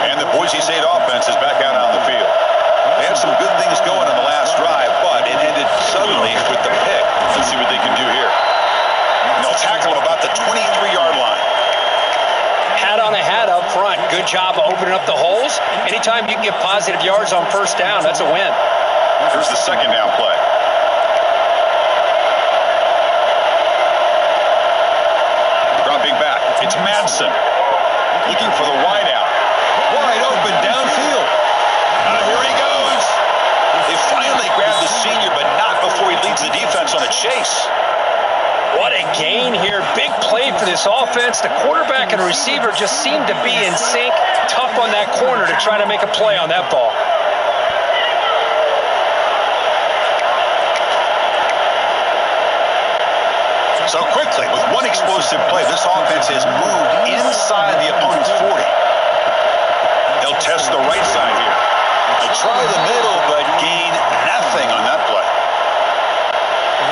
And the Boise State offense is back out on the field. They had some good things going in the last drive, but it ended suddenly with the pick. Let's see what they can do here. And they'll tackle him about the 23-yard line. Hat on a hat up front. Good job of opening up the holes. Anytime you can get positive yards on first down, that's a win. Here's the second down play. Dropping back. It's Madsen. Looking for the wide out. Wide open downfield. Here he goes. They finally grabbed the senior, but not before he leads the defense on a chase. What a gain here. Big play for this offense. The quarterback and receiver just seemed to be in sync. Tough on that corner to try to make a play on that ball. So quickly, with one explosive play, this offense has moved inside the opponent's 40. They'll test the right side here. They try the middle, but gain nothing on that play.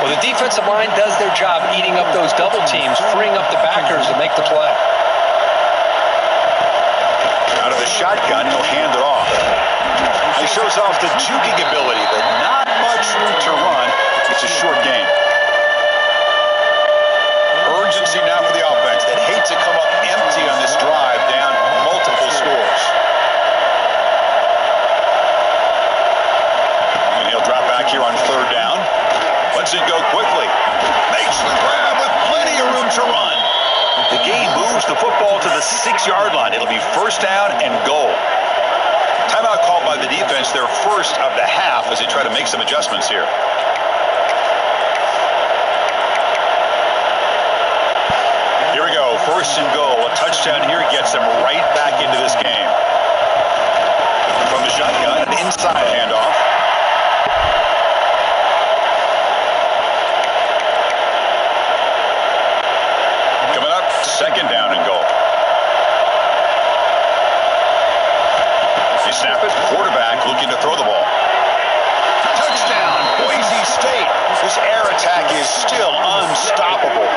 Well, the defensive line does their job eating up those double teams, freeing up the backers to make the play. Out of the shotgun, he'll hand it off. He shows off the juking ability, but not much room to run. It's a short game. Urgency now for the offense. They'd hate to come up empty on this drive, down multiple scores. And he'll drop back here on third down. Lets it go quickly. Makes the grab with plenty of room to run. The gain moves the football to the 6-yard line. It'll be first down and goal. Timeout called by the defense, their first of the half, as they try to make some adjustments here. Here we go, first and goal. A touchdown here gets them right back into this game. From the shotgun, an inside handoff. Coming up, second down and goal. They snap it, quarterback looking to throw the ball. Touchdown, Boise State. This air attack is still unstoppable.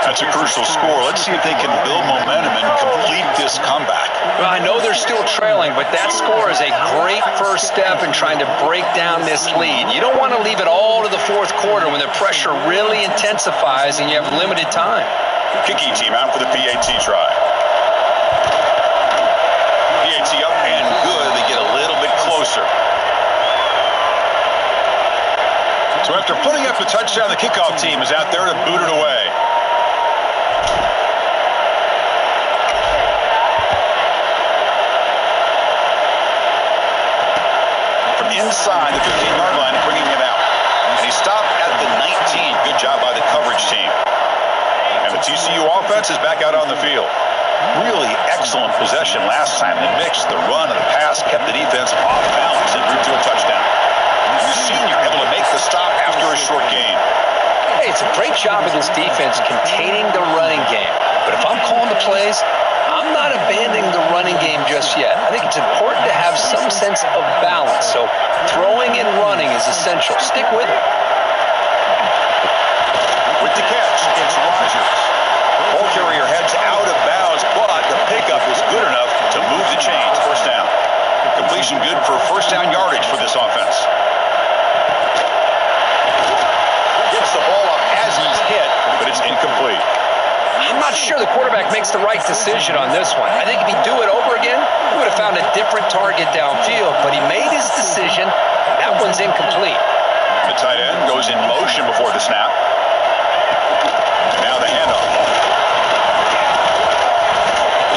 That's a crucial score. Let's see if they can build momentum and complete this comeback. Well, I know they're still trailing, but that score is a great first step in trying to break down this lead. You don't want to leave it all to the fourth quarter when the pressure really intensifies and you have limited time. Kicking team out for the PAT try. PAT up and good. They get a little bit closer. So after putting up the touchdown, the kickoff team is out there to boot it away. Inside the 15-yard line, bringing it out. And he stopped at the 19. Good job by the coverage team. And the TCU offense is back out on the field. Really excellent possession last time. The mix, the run, and the pass kept the defense off balance and drew to a touchdown. The senior able to make the stop after a short gain. Hey, it's a great job of this defense containing the running game. But if I'm calling the plays, I'm not abandoning the running game just yet. I think it's important to have some sense of balance. So throwing and running is essential. Stick with it. With the catch, it's Rogers. Ball carrier heads out of bounds, but the pickup is good enough to move the chains. First down. Completion good for first down yardage for this offense. Gets the ball up as he's hit, makes the right decision on this one. I think if he'd do it over again, he would have found a different target downfield, but he made his decision. That one's incomplete. The tight end goes in motion before the snap. Now the handoff.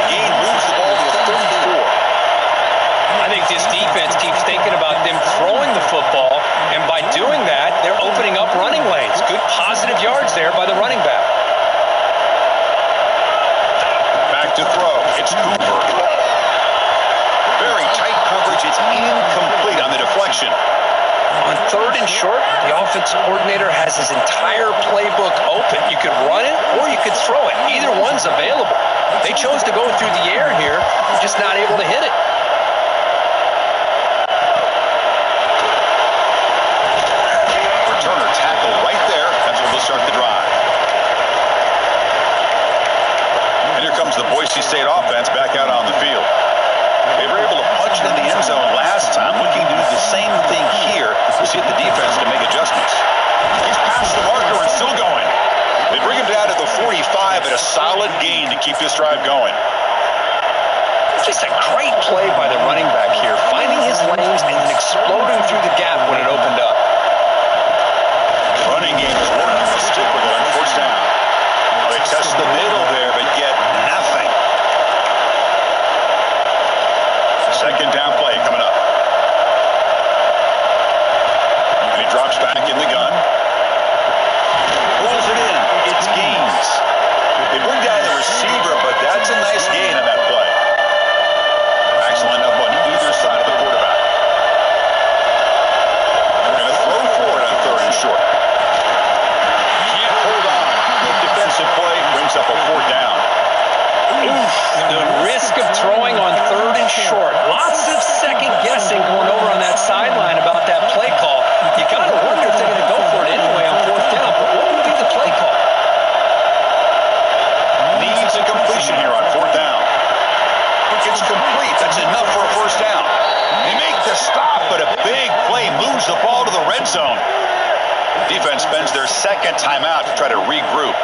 The gain moves the ball to the 34. I think this defense keeps thinking about them throwing the football, and by doing that, they're opening up running lanes. Good positive yards there by the running back. Back to throw. It's Cooper. Very tight coverage. It's incomplete on the deflection. On third and short, the offensive coordinator has his entire playbook open. You could run it or you could throw it. Either one's available. They chose to go through the air here, just not able to hit it. Returner tackle right there. That's where they'll start the drive. And here comes the Boise State offense back out on the field. They were able to punch it in the end zone last time, looking to do the same thing here to see if the defense can make adjustments. He's past the marker and still going. They bring him down to the 45 at a solid gain to keep this drive going. Just a great play by the running back here, finding his lanes and then exploding through the gap when it opened up. Running game is working. They'll stick with it on first down. They test the middle there, but get nothing. Second down play coming up. And he drops back in the gun. Pulls it in. It's gains. They bring down the receiver, but that's a nice gain on that play. Backs line up on either side of the quarterback. They're going to throw for it on third and short. Can't hold on. Good defensive play brings up a fourth down. Oof, the risk of throwing on third and short. Lots of second guessing going over on that sideline about that play call. You got to wonder if they're going to go for it anyway on fourth down, but what would be the play call? Needs a completion here on fourth down. It's complete. That's enough for a first down. They make the stop, but a big play moves the ball to the red zone. Defense spends their second timeout to try to regroup.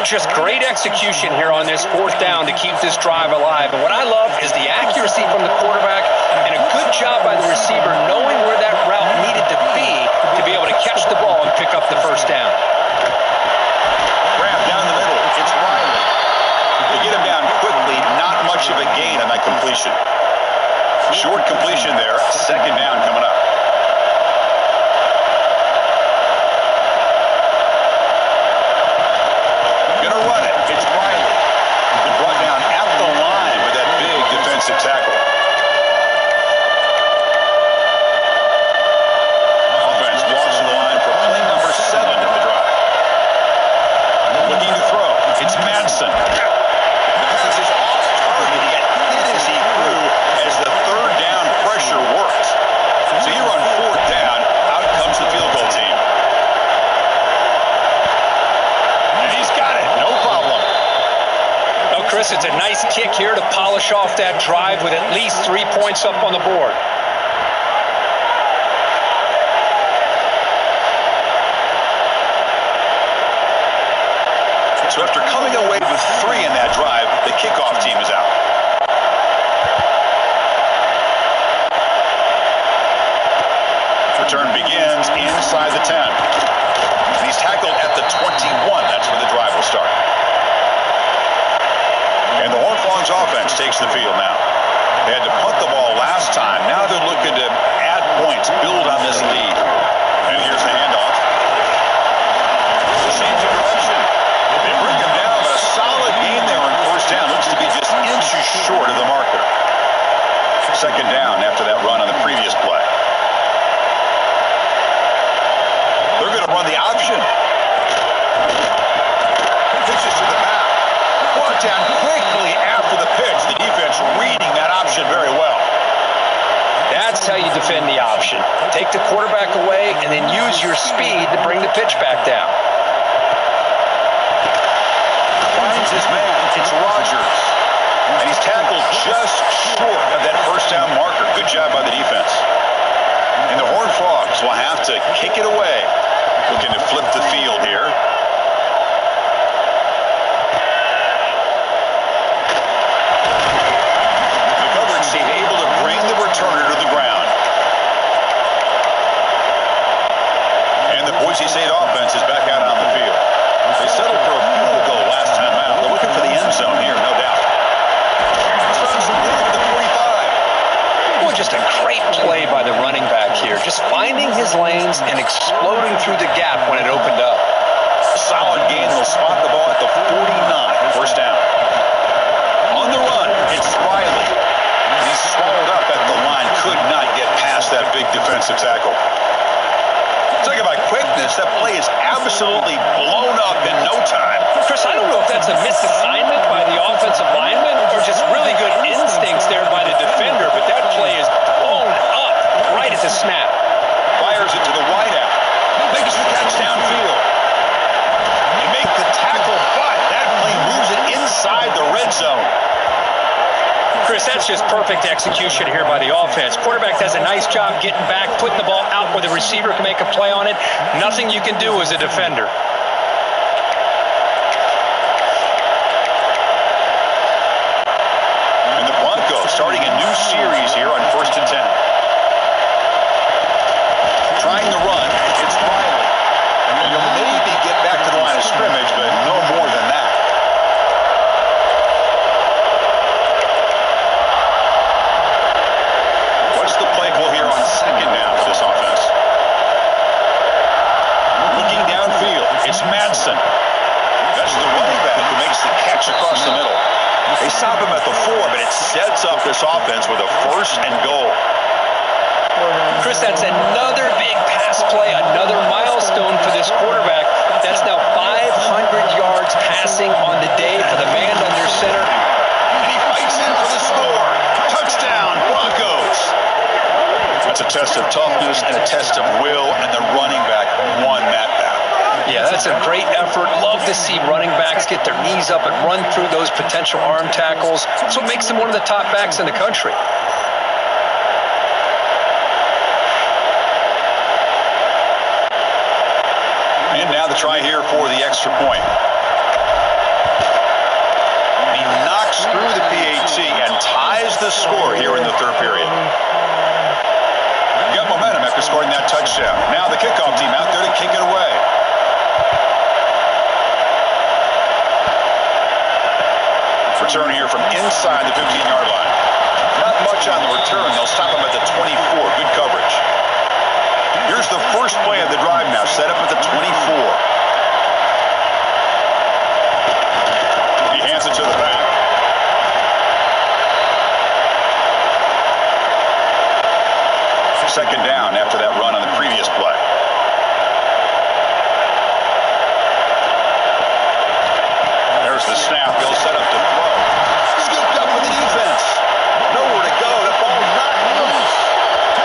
Just great execution here on this fourth down to keep this drive alive. And what I love is the accuracy from the quarterback and a good job by the receiver knowing where that route needed to be able to catch the ball and pick up the first down. Grab down the middle. It's Riley. They get him down quickly. Not much of a gain on that completion. Short completion there. Second down coming up. Gonna run it. It's Riley. He's been brought down at the line with that big defensive tackle. Offense walks to the line for play number 7 of the drive. Looking to throw. It's Madsen. The pass is off target. He got hit as he threw as the third down pressure worked. So here on fourth down, out comes the field goal team. And he's got it. No problem. Well, Chris, it's a nice kick here to polish off that drive with at least 3 points up on the board. So after coming away with 3 in that drive, the kickoff team is out. Return begins inside the 10. And he's tackled at the 21. That's where the drive will start. And the Horned Frogs offense takes the field now. They had to punt the ball last time. Now they're looking to add points, build on this lead. And here's the handoff. Change of direction. They bring him down, but a solid gain there on first down. Looks to be just inches short of the marker. Second down after that run on the previous play. They're going to run the option. Pitches to the back. Brought down quickly after the pitch. The defense reading that option very well. That's how you defend the option. Take the quarterback away and then use your speed to bring the pitch back down. Finds his man. It's Rogers. And he's tackled just short of that first down marker. Good job by the defense. And the Horned Frogs will have to kick it away. Looking to flip the field here. That's just perfect execution here by the offense. Quarterback does a nice job getting back, putting the ball out where the receiver can make a play on it. Nothing you can do as a defender. And the Broncos starting a new series here on 1st and 10. Trying to run, it's Riley. And you'll maybe get back to the line of scrimmage, but no more than that. What's the play call here on 2nd down for this offense? Looking downfield, it's Madsen. That's the running back who makes the catch across the middle. They stop him at the 4, but it sets up this offense with a 1st and goal. Chris, that's another big pass play, another milestone for this quarterback. That's now 500 yards passing on the day for the man under center. And he fights in for the score. Touchdown, Broncos. That's a test of toughness and a test of will, and the running back won that battle. Yeah, that's a great effort. Love to see running backs get their knees up and run through those potential arm tackles. That's what makes them one of the top backs in the country. And now the try here for the extra point. He knocks through the PAT and ties the score here in the 3rd period. Got momentum after scoring that touchdown. Now the kickoff team out there to kick it away. Return here from inside the 15-yard line. Not much on the return. They'll stop him at the 24. Good coverage. Here's the first play of the drive now, set up at the 24. He hands it to the back. Second down after that run on the previous play. There's the snap. He'll set up to throw. Scooped up with the defense. Nowhere to go. The ball not loose.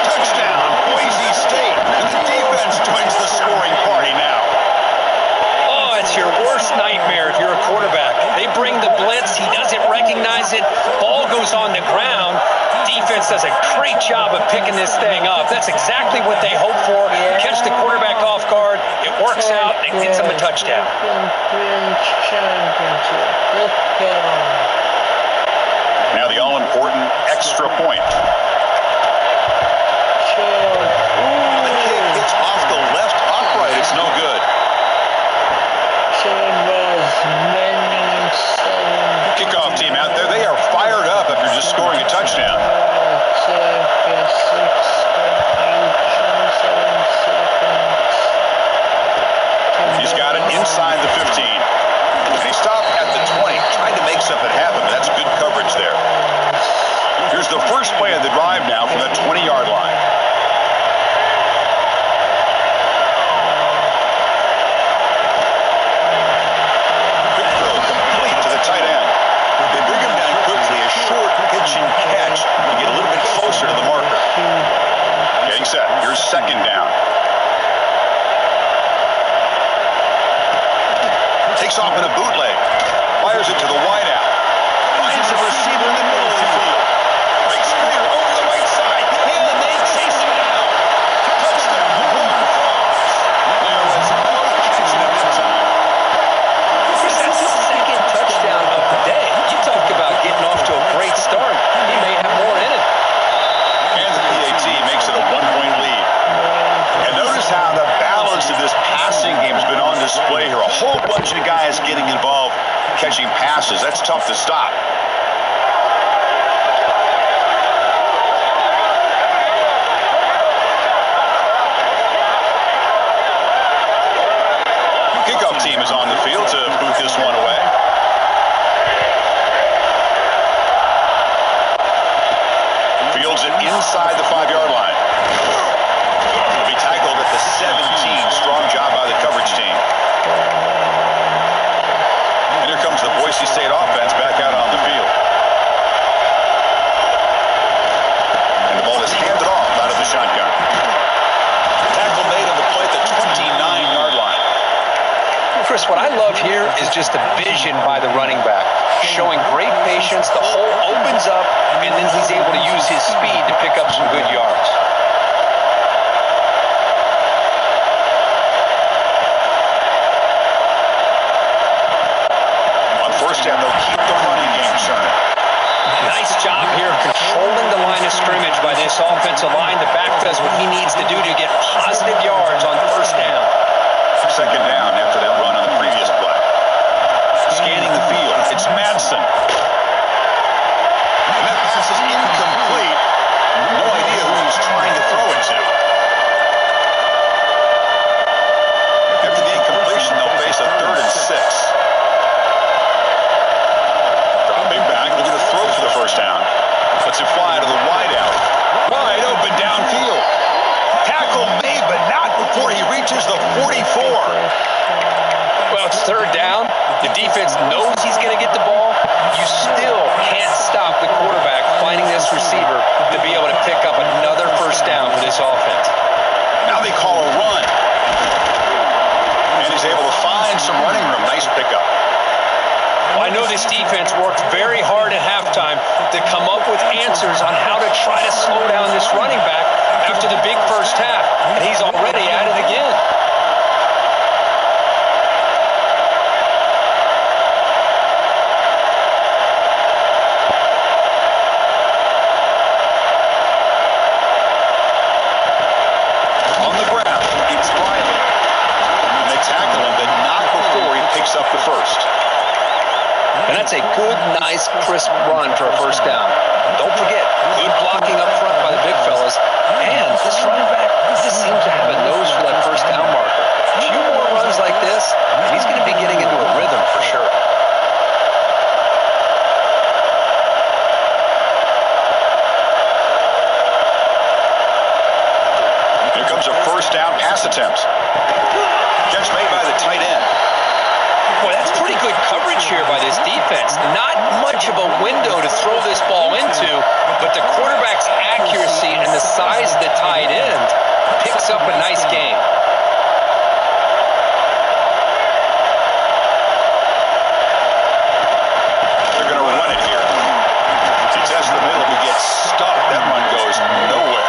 Touchdown, Boise State. And the defense joins the scoring party now. Oh, it's your worst nightmare if you're a quarterback. They bring the blitz. He doesn't recognize it. Ball goes on the ground. Defense does a great job of picking this thing up. That's exactly what they hope for. Catch the quarterback off guard. It works out. It gets them a touchdown. Now the all-important extra point. The kick gets off the left upright. It's no good. Kickoff team out there. They are fired up after just scoring a touchdown. He's got it inside the 15. And he stopped at the 20, trying to make something happen, but that's good coverage there. Here's the first play of the drive now from the 20-yard line. Quick throw complete to the tight end. They bring him down quickly, a short pitch and catch, and get a little bit closer to the marker. Getting set. Here's second down. Takes off in a bootleg. Fires it to the wideout. Finds a receiver in the middle of the field. Breaks clear over the right side. And they chase him down. Touchdown, Broncos. There was no catching up in time. That's the second touchdown of the day. You talk about getting off to a great start. He may have more in it. And the PAT makes it a 1-point lead. And notice how the balance of this passing game has been on display here. A whole bunch of guys getting involved catching passes. That's tough to stop. Kickoff team is on the field to boot this one away. Fields it inside the 5-yard line. Will be tackled at the 17. Strong job by the coverage team. And here comes the Boise State offense back out on the field. And the ball is handed off out of the shotgun. Tackle made on the play at the 29-yard line. Chris, what I love here is just a vision by the running back, showing great patience. The hole opens up, and then he's able to use his speed to pick up some good yards. On first down, they'll keep the running game churning. Nice job here controlling the line of scrimmage by this offensive line. The back does what he needs to do to get positive yards on first down. Second down after that run on the previous play. Scanning the field, it's Madsen. And that pass is incomplete. No idea who he's trying to throw it to. After the incompletion, they'll face a 3rd and 6. Dropping back, looking to throw for the first down. Lets it fly to the wideout. Wide open downfield. Tackle made, but not before he reaches the 44. Well, it's 3rd down. The defense knows he's going to get the ball. You still can't stop the quarterback finding this receiver to be able to pick up another first down for this offense. Now they call a run. And he's able to find some running room. Nice pickup. Well, I know this defense worked very hard at halftime to come up with answers on how to try to slow down this running back after the big first half, and he's already at it again. On the ground, it's Riley. And they tackle him, but not before he picks up the first. And that's a good, nice, crisp run for a first down. Don't forget, good blocking up front by the big fellas. And this running back just seems to have a nose for that first down marker. A few more runs like this, and he's going to be getting into a rhythm for sure. Here comes a first down pass attempt. Catch made by the tight end. Boy, that's pretty good coverage here by this defense. Not much of a window to throw this ball into, but the quarterback's accuracy and the size of the tight end picks up a nice game. They're going to run it here. To test the middle, he gets stuck. That run goes nowhere.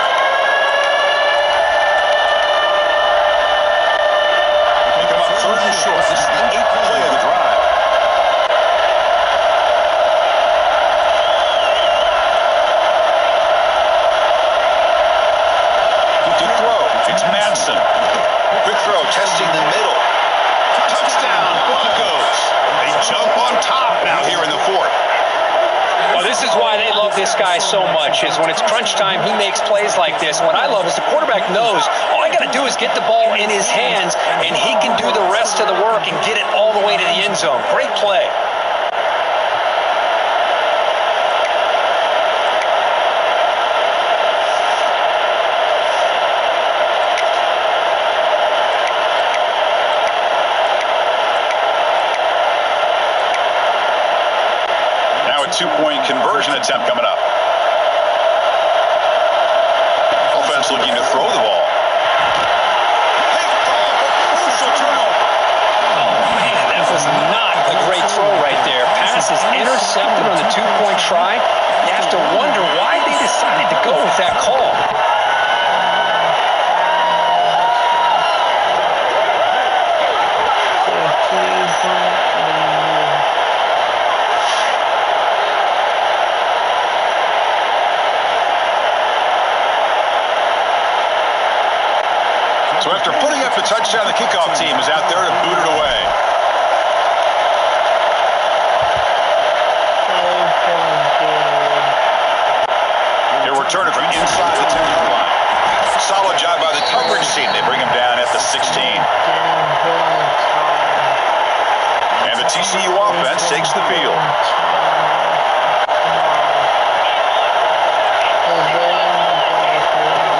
They come up 3rd and short. This is the 8th play of the drive. To throw, it's Madsen. Quick throw, testing the middle. Touchdown, Broncos. They jump on top now here in the 4th. Well, this is why they love this guy so much, is when it's crunch time, he makes plays like this. What I love is the quarterback knows all I got to do is get the ball in his hands, and he can do the rest of the work and get it all the way to the end zone. Great play. Now a 2-point conversion attempt coming up. Offense looking to throw the ball. Crucial turnover. Oh, man, that was not a great throw right there. Pass is intercepted on the 2-point try. You have to wonder why they decided to go with that call. So after putting up the touchdown, the kickoff team is out there to boot it away. They're returning from inside the 10-yard line. Solid job by the coverage team. They bring him down at the 16. And the TCU offense takes the field.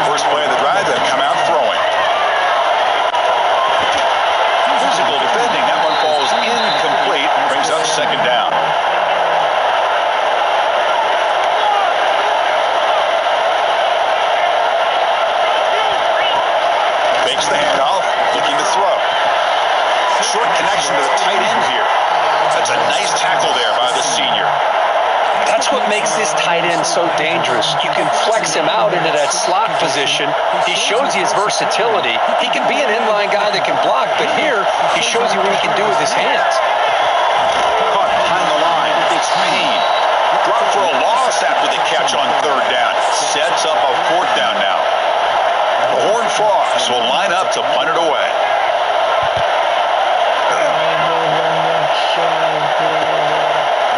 First play of the drive, they come out throwing. Physical defending. That one falls incomplete. Brings up second down. Fakes the handoff, looking to throw. Short connection to the tight end here. so dangerous. You can flex him out into that slot position. He shows you his versatility. He can be an inline guy that can block, but here he shows you what he can do with his hands. Caught behind the line. It's Payne. Drop for a loss after the catch on third down. Sets up a fourth down now. The Horned Frogs will line up to punt it away.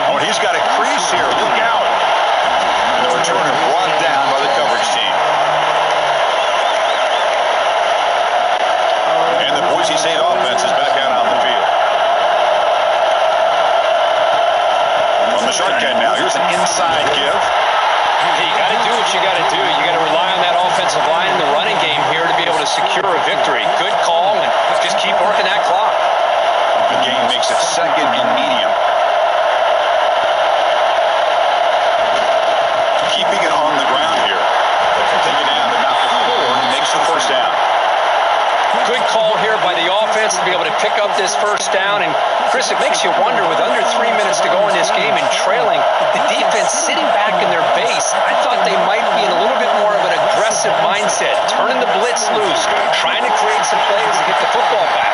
Oh, he's got a crease here. Look out. And the returner brought down by the coverage team. And the Boise State offense is back out on the field. On the shotgun now, here's an inside give. Hey, you got to do what you got to do. You got to rely on that offensive line in the running game here to be able to secure a victory. Good call, and just keep working that clock. The game makes it second and medium. Keeping it on the ground here. Take it down, but not before he makes the first down. Good call here by the offense to be able to pick up this first down. And, Chris, it makes you wonder, with under 3 minutes to go in this game and trailing, the defense sitting back in their base, I thought they might be in a little bit more of an aggressive mindset, turning the blitz loose, trying to create some plays to get the football back.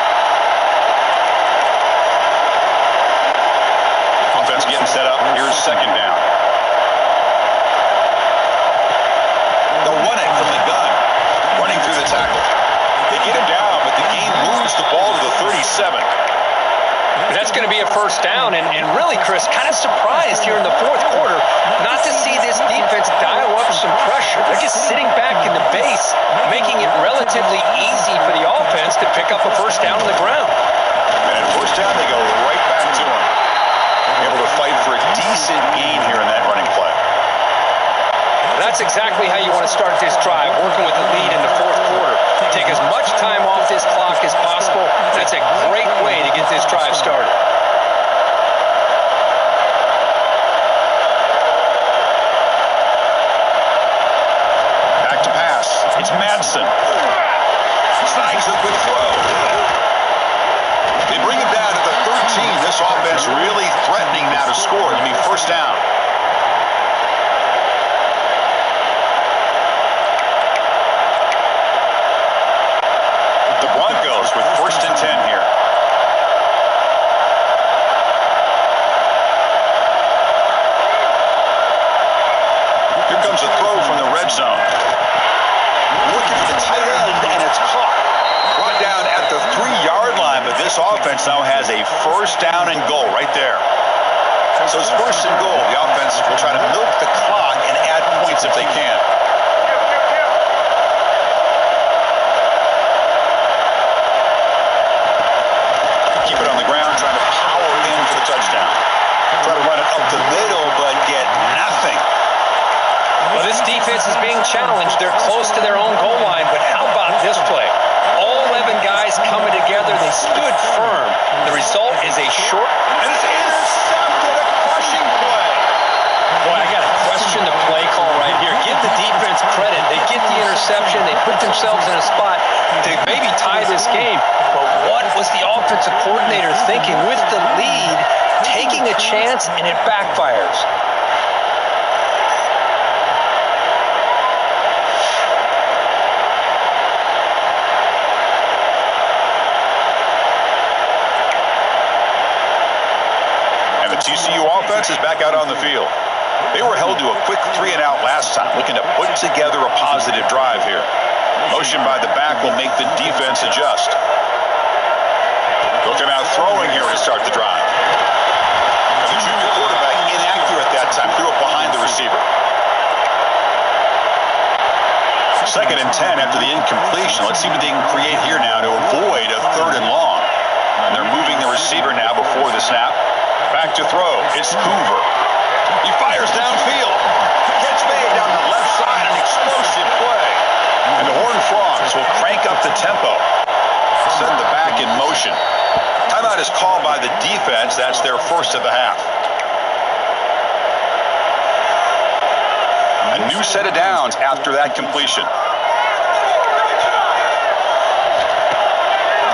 Offense getting set up. Here's second down. They'll run it from the gun. Running through the tackle. They get him down, but the game moves the ball to the 37. That's going to be a first down, and really, Chris, kind of surprised here in the fourth quarter not to see this defense dial up some pressure. They're just sitting back in the base, making it relatively easy for the offense to pick up a first down on the ground. And first down, they go right back to him. Able to fight for a decent gain here in that running play. That's exactly how you want to start this drive, working with the lead in the fourth quarter. Take as much time off this clock as possible. That's a great way to get this drive started. Back to pass. It's Madsen. Snags a good throw. They bring him down to the 13. This offense really threatening now to score. It'll be first down. Broncos with first and 10 here. Here comes a throw from the red zone. Looking for the tight end, and it's caught. Brought down at the 3-yard line, but this offense now has a first down and goal right there. So it's first and goal. The offense will try to milk the clock and add points if they can. Touchdown. Try to run it up the middle, but get nothing. Well, this defense is being challenged. They're close to their own goal line, but how about this play? All 11 guys coming together. They stood firm. The result is a short... And it's intercepted, a crushing play. Boy, I got to question the play call right here. Give the defense credit. They get the interception. They put themselves in a spot to maybe tie this game. But what was the offensive coordinator thinking with the lead, taking a chance, and it backfires? And the TCU offense is back out on the field. They were held to a quick 3-and-out last time, looking to put together a positive drive here. Motion by the back will make the defense adjust. They'll come out throwing here to start the drive. The junior quarterback inaccurate that time, threw it behind the receiver. Second and 10 after the incompletion. Let's see what they can create here now to avoid a third and long. And they're moving the receiver now before the snap. Back to throw. It's Hoover. He fires downfield. Catch made down the left side. An explosive play. And the Horned Frogs will crank up the tempo. Send the back in motion. Timeout is called by the defense. That's their first of the half. A new set of downs after that completion.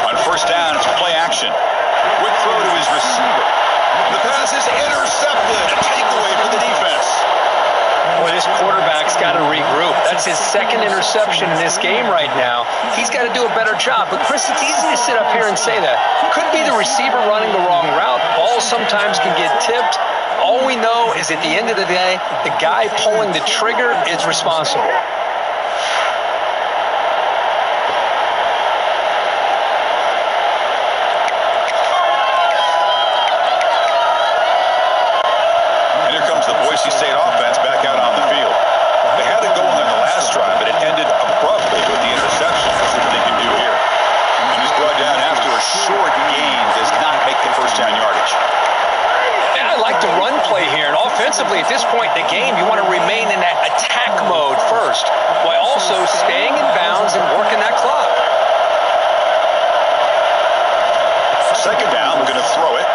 On first down, it's play action. Quick throw to his receiver. The pass is intercepted. A takeaway for the defense. Boy, this It's his second interception in this game right now. He's got to do a better job. But, Chris, it's easy to sit up here and say that. Could be the receiver running the wrong route. Balls sometimes can get tipped. All we know is at the end of the day, the guy pulling the trigger is responsible. And here comes the Boise State offense back out on the field. They had it going in the last drive, but it ended abruptly with the interception. Let's see what they can do here. And he's brought down after a short gain, does not make the first down yardage. I like the run play here, and offensively at this point in the game, you want to remain in that attack mode first, while also staying in bounds and working that clock. Second down, we're going to throw it.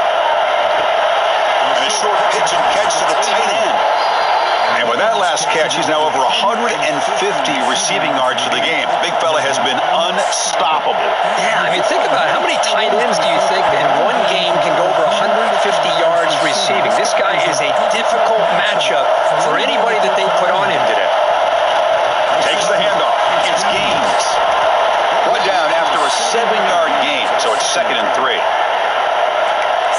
And a short pitch and catch to the tight end. And with that last catch, he's now over 150 receiving yards for the game. Big fella has been unstoppable. Yeah, I mean, think about it. How many tight ends do you think in one game can go over 150 yards receiving? This guy is a difficult matchup for anybody that they put on him today. Takes the handoff. It's Gaines. Brought down after a 7-yard gain, so it's 2nd and 3.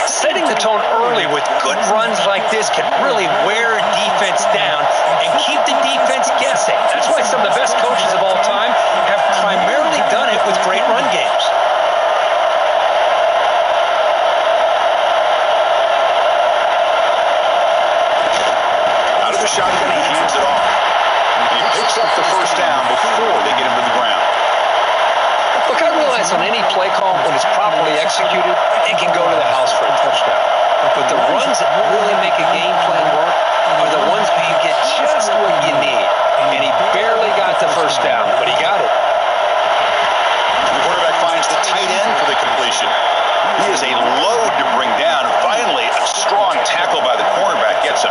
Setting the tone early with good runs like this can really wear a defense down and keep the defense guessing. That's why some of the best coaches of all time have primarily done it with great run games. Out of the shotgun, he hands it off. He picks up the first down before they get him to the ground. Look, I realize on any play call, when it's properly executed, it can go to the house for a touchdown. But the runs that really make a game plan work are the ones where you get just what you need. And he barely got the first down, but he got it. The quarterback finds the tight end for the completion. He is a load to bring down. Finally, a strong tackle by the cornerback gets him.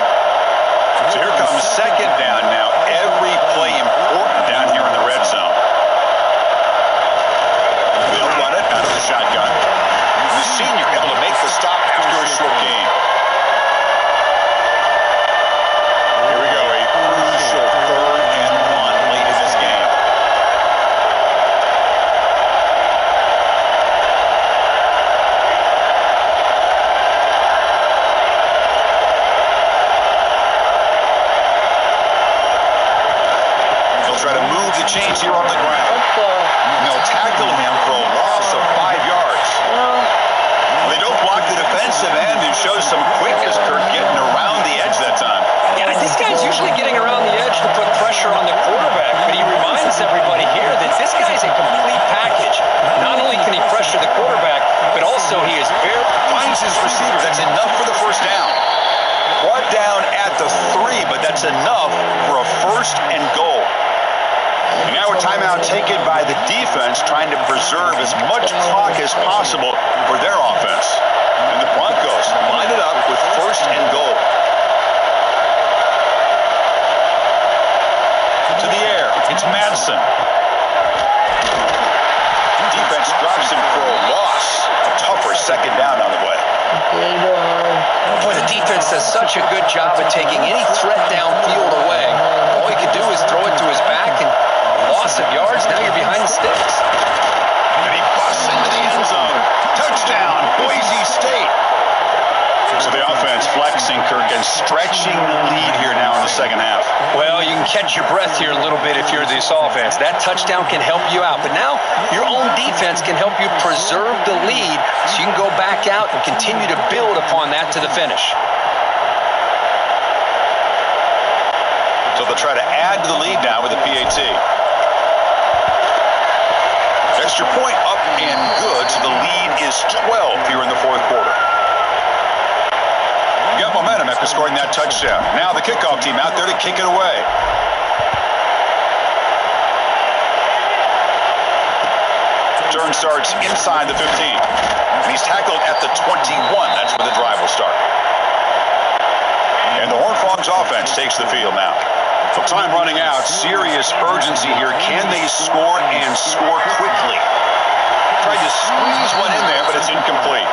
So here comes second down now. Every play important down here in the red zone. They'll run it out of the shotgun. The senior able to make the stop after a short gain. Here we go, a crucial 3rd and 1 late in this game. They'll try to move the chains here on the ground. And they'll tackle him for a loss of 5 yards. They don't block the defensive end, who shows some quickness, Kirk, getting around the edge that time. Yeah, this guy's usually getting around the edge to put pressure on the quarterback, but he reminds everybody here that this guy's a complete package. Not only can he pressure the quarterback, but also he is very... Finds his receiver. That's enough for the first down. Brought down at the 3, but that's enough for a 1st and goal. And now a timeout taken by the defense, trying to preserve as much clock as possible for their offense. And the Broncos line it up with 1st and goal. To the air, it's Madsen. Defense drops him for a loss. A tougher second down on the way. Boy, the defense does such a good job of taking any threat downfield away. All you can do is throw it to his back, and loss of yards, now you're behind the sticks. And he busts into the end zone. Touchdown, Boise State. So the offense flexing, Kirk, and stretching the lead here now in the second half. Well, you can catch your breath here a little bit if you're this offense. That touchdown can help you out. But now your own defense can help you preserve the lead so you can go back out and continue to build upon that to the finish. So they'll try to add to the lead now with a PAT. Extra point up and good, so the lead is 12 here in the 4th quarter. You got momentum after scoring that touchdown. Now the kickoff team out there to kick it away. Turn starts inside the 15. And he's tackled at the 21. That's where the drive will start. And the Horned Frogs offense takes the field now. So time running out. Serious urgency here. Can they score and score quickly? Tried to squeeze one in there, but it's incomplete.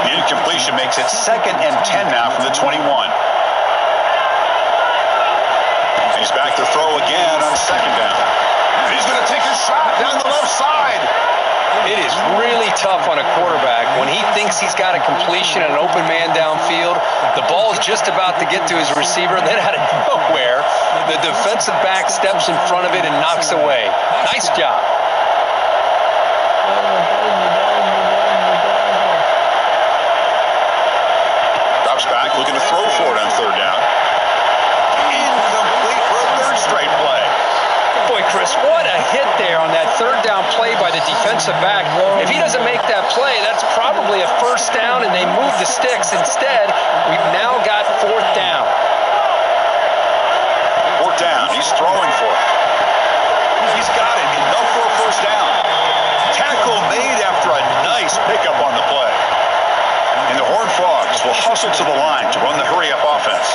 The incompletion makes it 2nd and 10 now from the 21. He's back to throw again on 2nd down. He's going to take a shot down the left side. It is really tough on a quarterback when he thinks he's got a completion and an open man downfield. The ball is just about to get to his receiver, and then out of nowhere, the defensive back steps in front of it and knocks away. Nice job. Drops back, looking to throw for it on 3rd down. Incomplete for a 3rd straight play. Boy, Chris, what a hit there on that 3rd down play by the defensive back. If he doesn't make that play, that's probably a 1st down, and they move the sticks. Instead, we've now got 4th down. 4th down. He's throwing for it. He's got it. Enough for a 1st down. Tackle made after a nice pickup on the play. And the Horned Frogs will hustle to the line to run the hurry-up offense.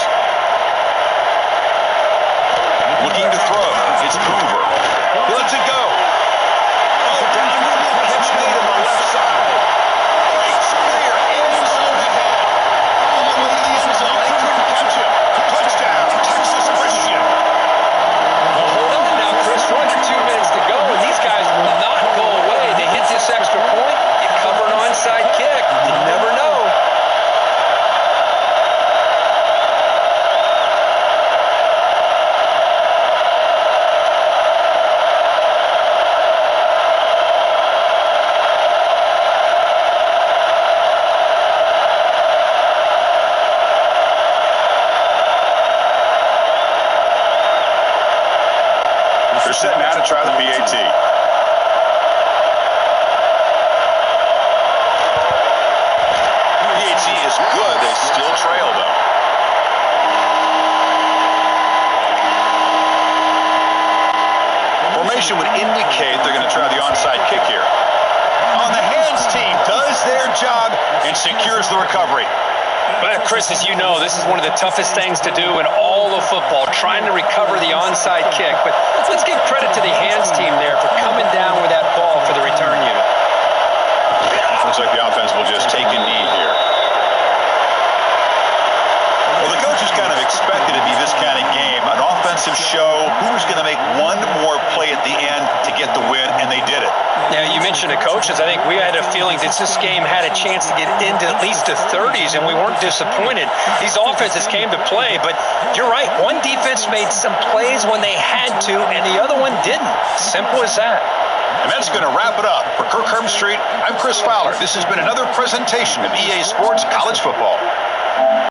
Looking to throw. It's Hoover. He lets it go. Oh, downfield catch made on the left side. Breaks clear. Ends overhead. All the way to the end zone. They couldn't catch him. Touchdown, Texas Christian. Well, hold on now, Chris. We're under 2 minutes to go, and these guys will not go away. They hit this extra point. You cover an onside kick. You never know. They're set now to try the PAT. PAT is good. They still trail, though. Formation would indicate they're going to try the onside kick here. On the hands team does their job and secures the recovery. But Chris, as you know, this is one of the toughest things to do in all of football, trying to recover the onside kick. But let's give credit to the hands team there for coming down with that ball for the return unit. Looks like the offense will just take a knee here. Well, the coaches kind of expected it to be this kind of game, an offensive show. Who's going to make one more play at the end to get the win, and they did it. Yeah, you mentioned the coaches. I think we had a feeling that this game had a chance to get into at least the 30s, and we weren't disappointed. These offenses came to play, but you're right. One defense made some plays when they had to, and the other one didn't. Simple as that. And that's going to wrap it up. For Kirk Street, I'm Chris Fowler. This has been another presentation of EA Sports College Football.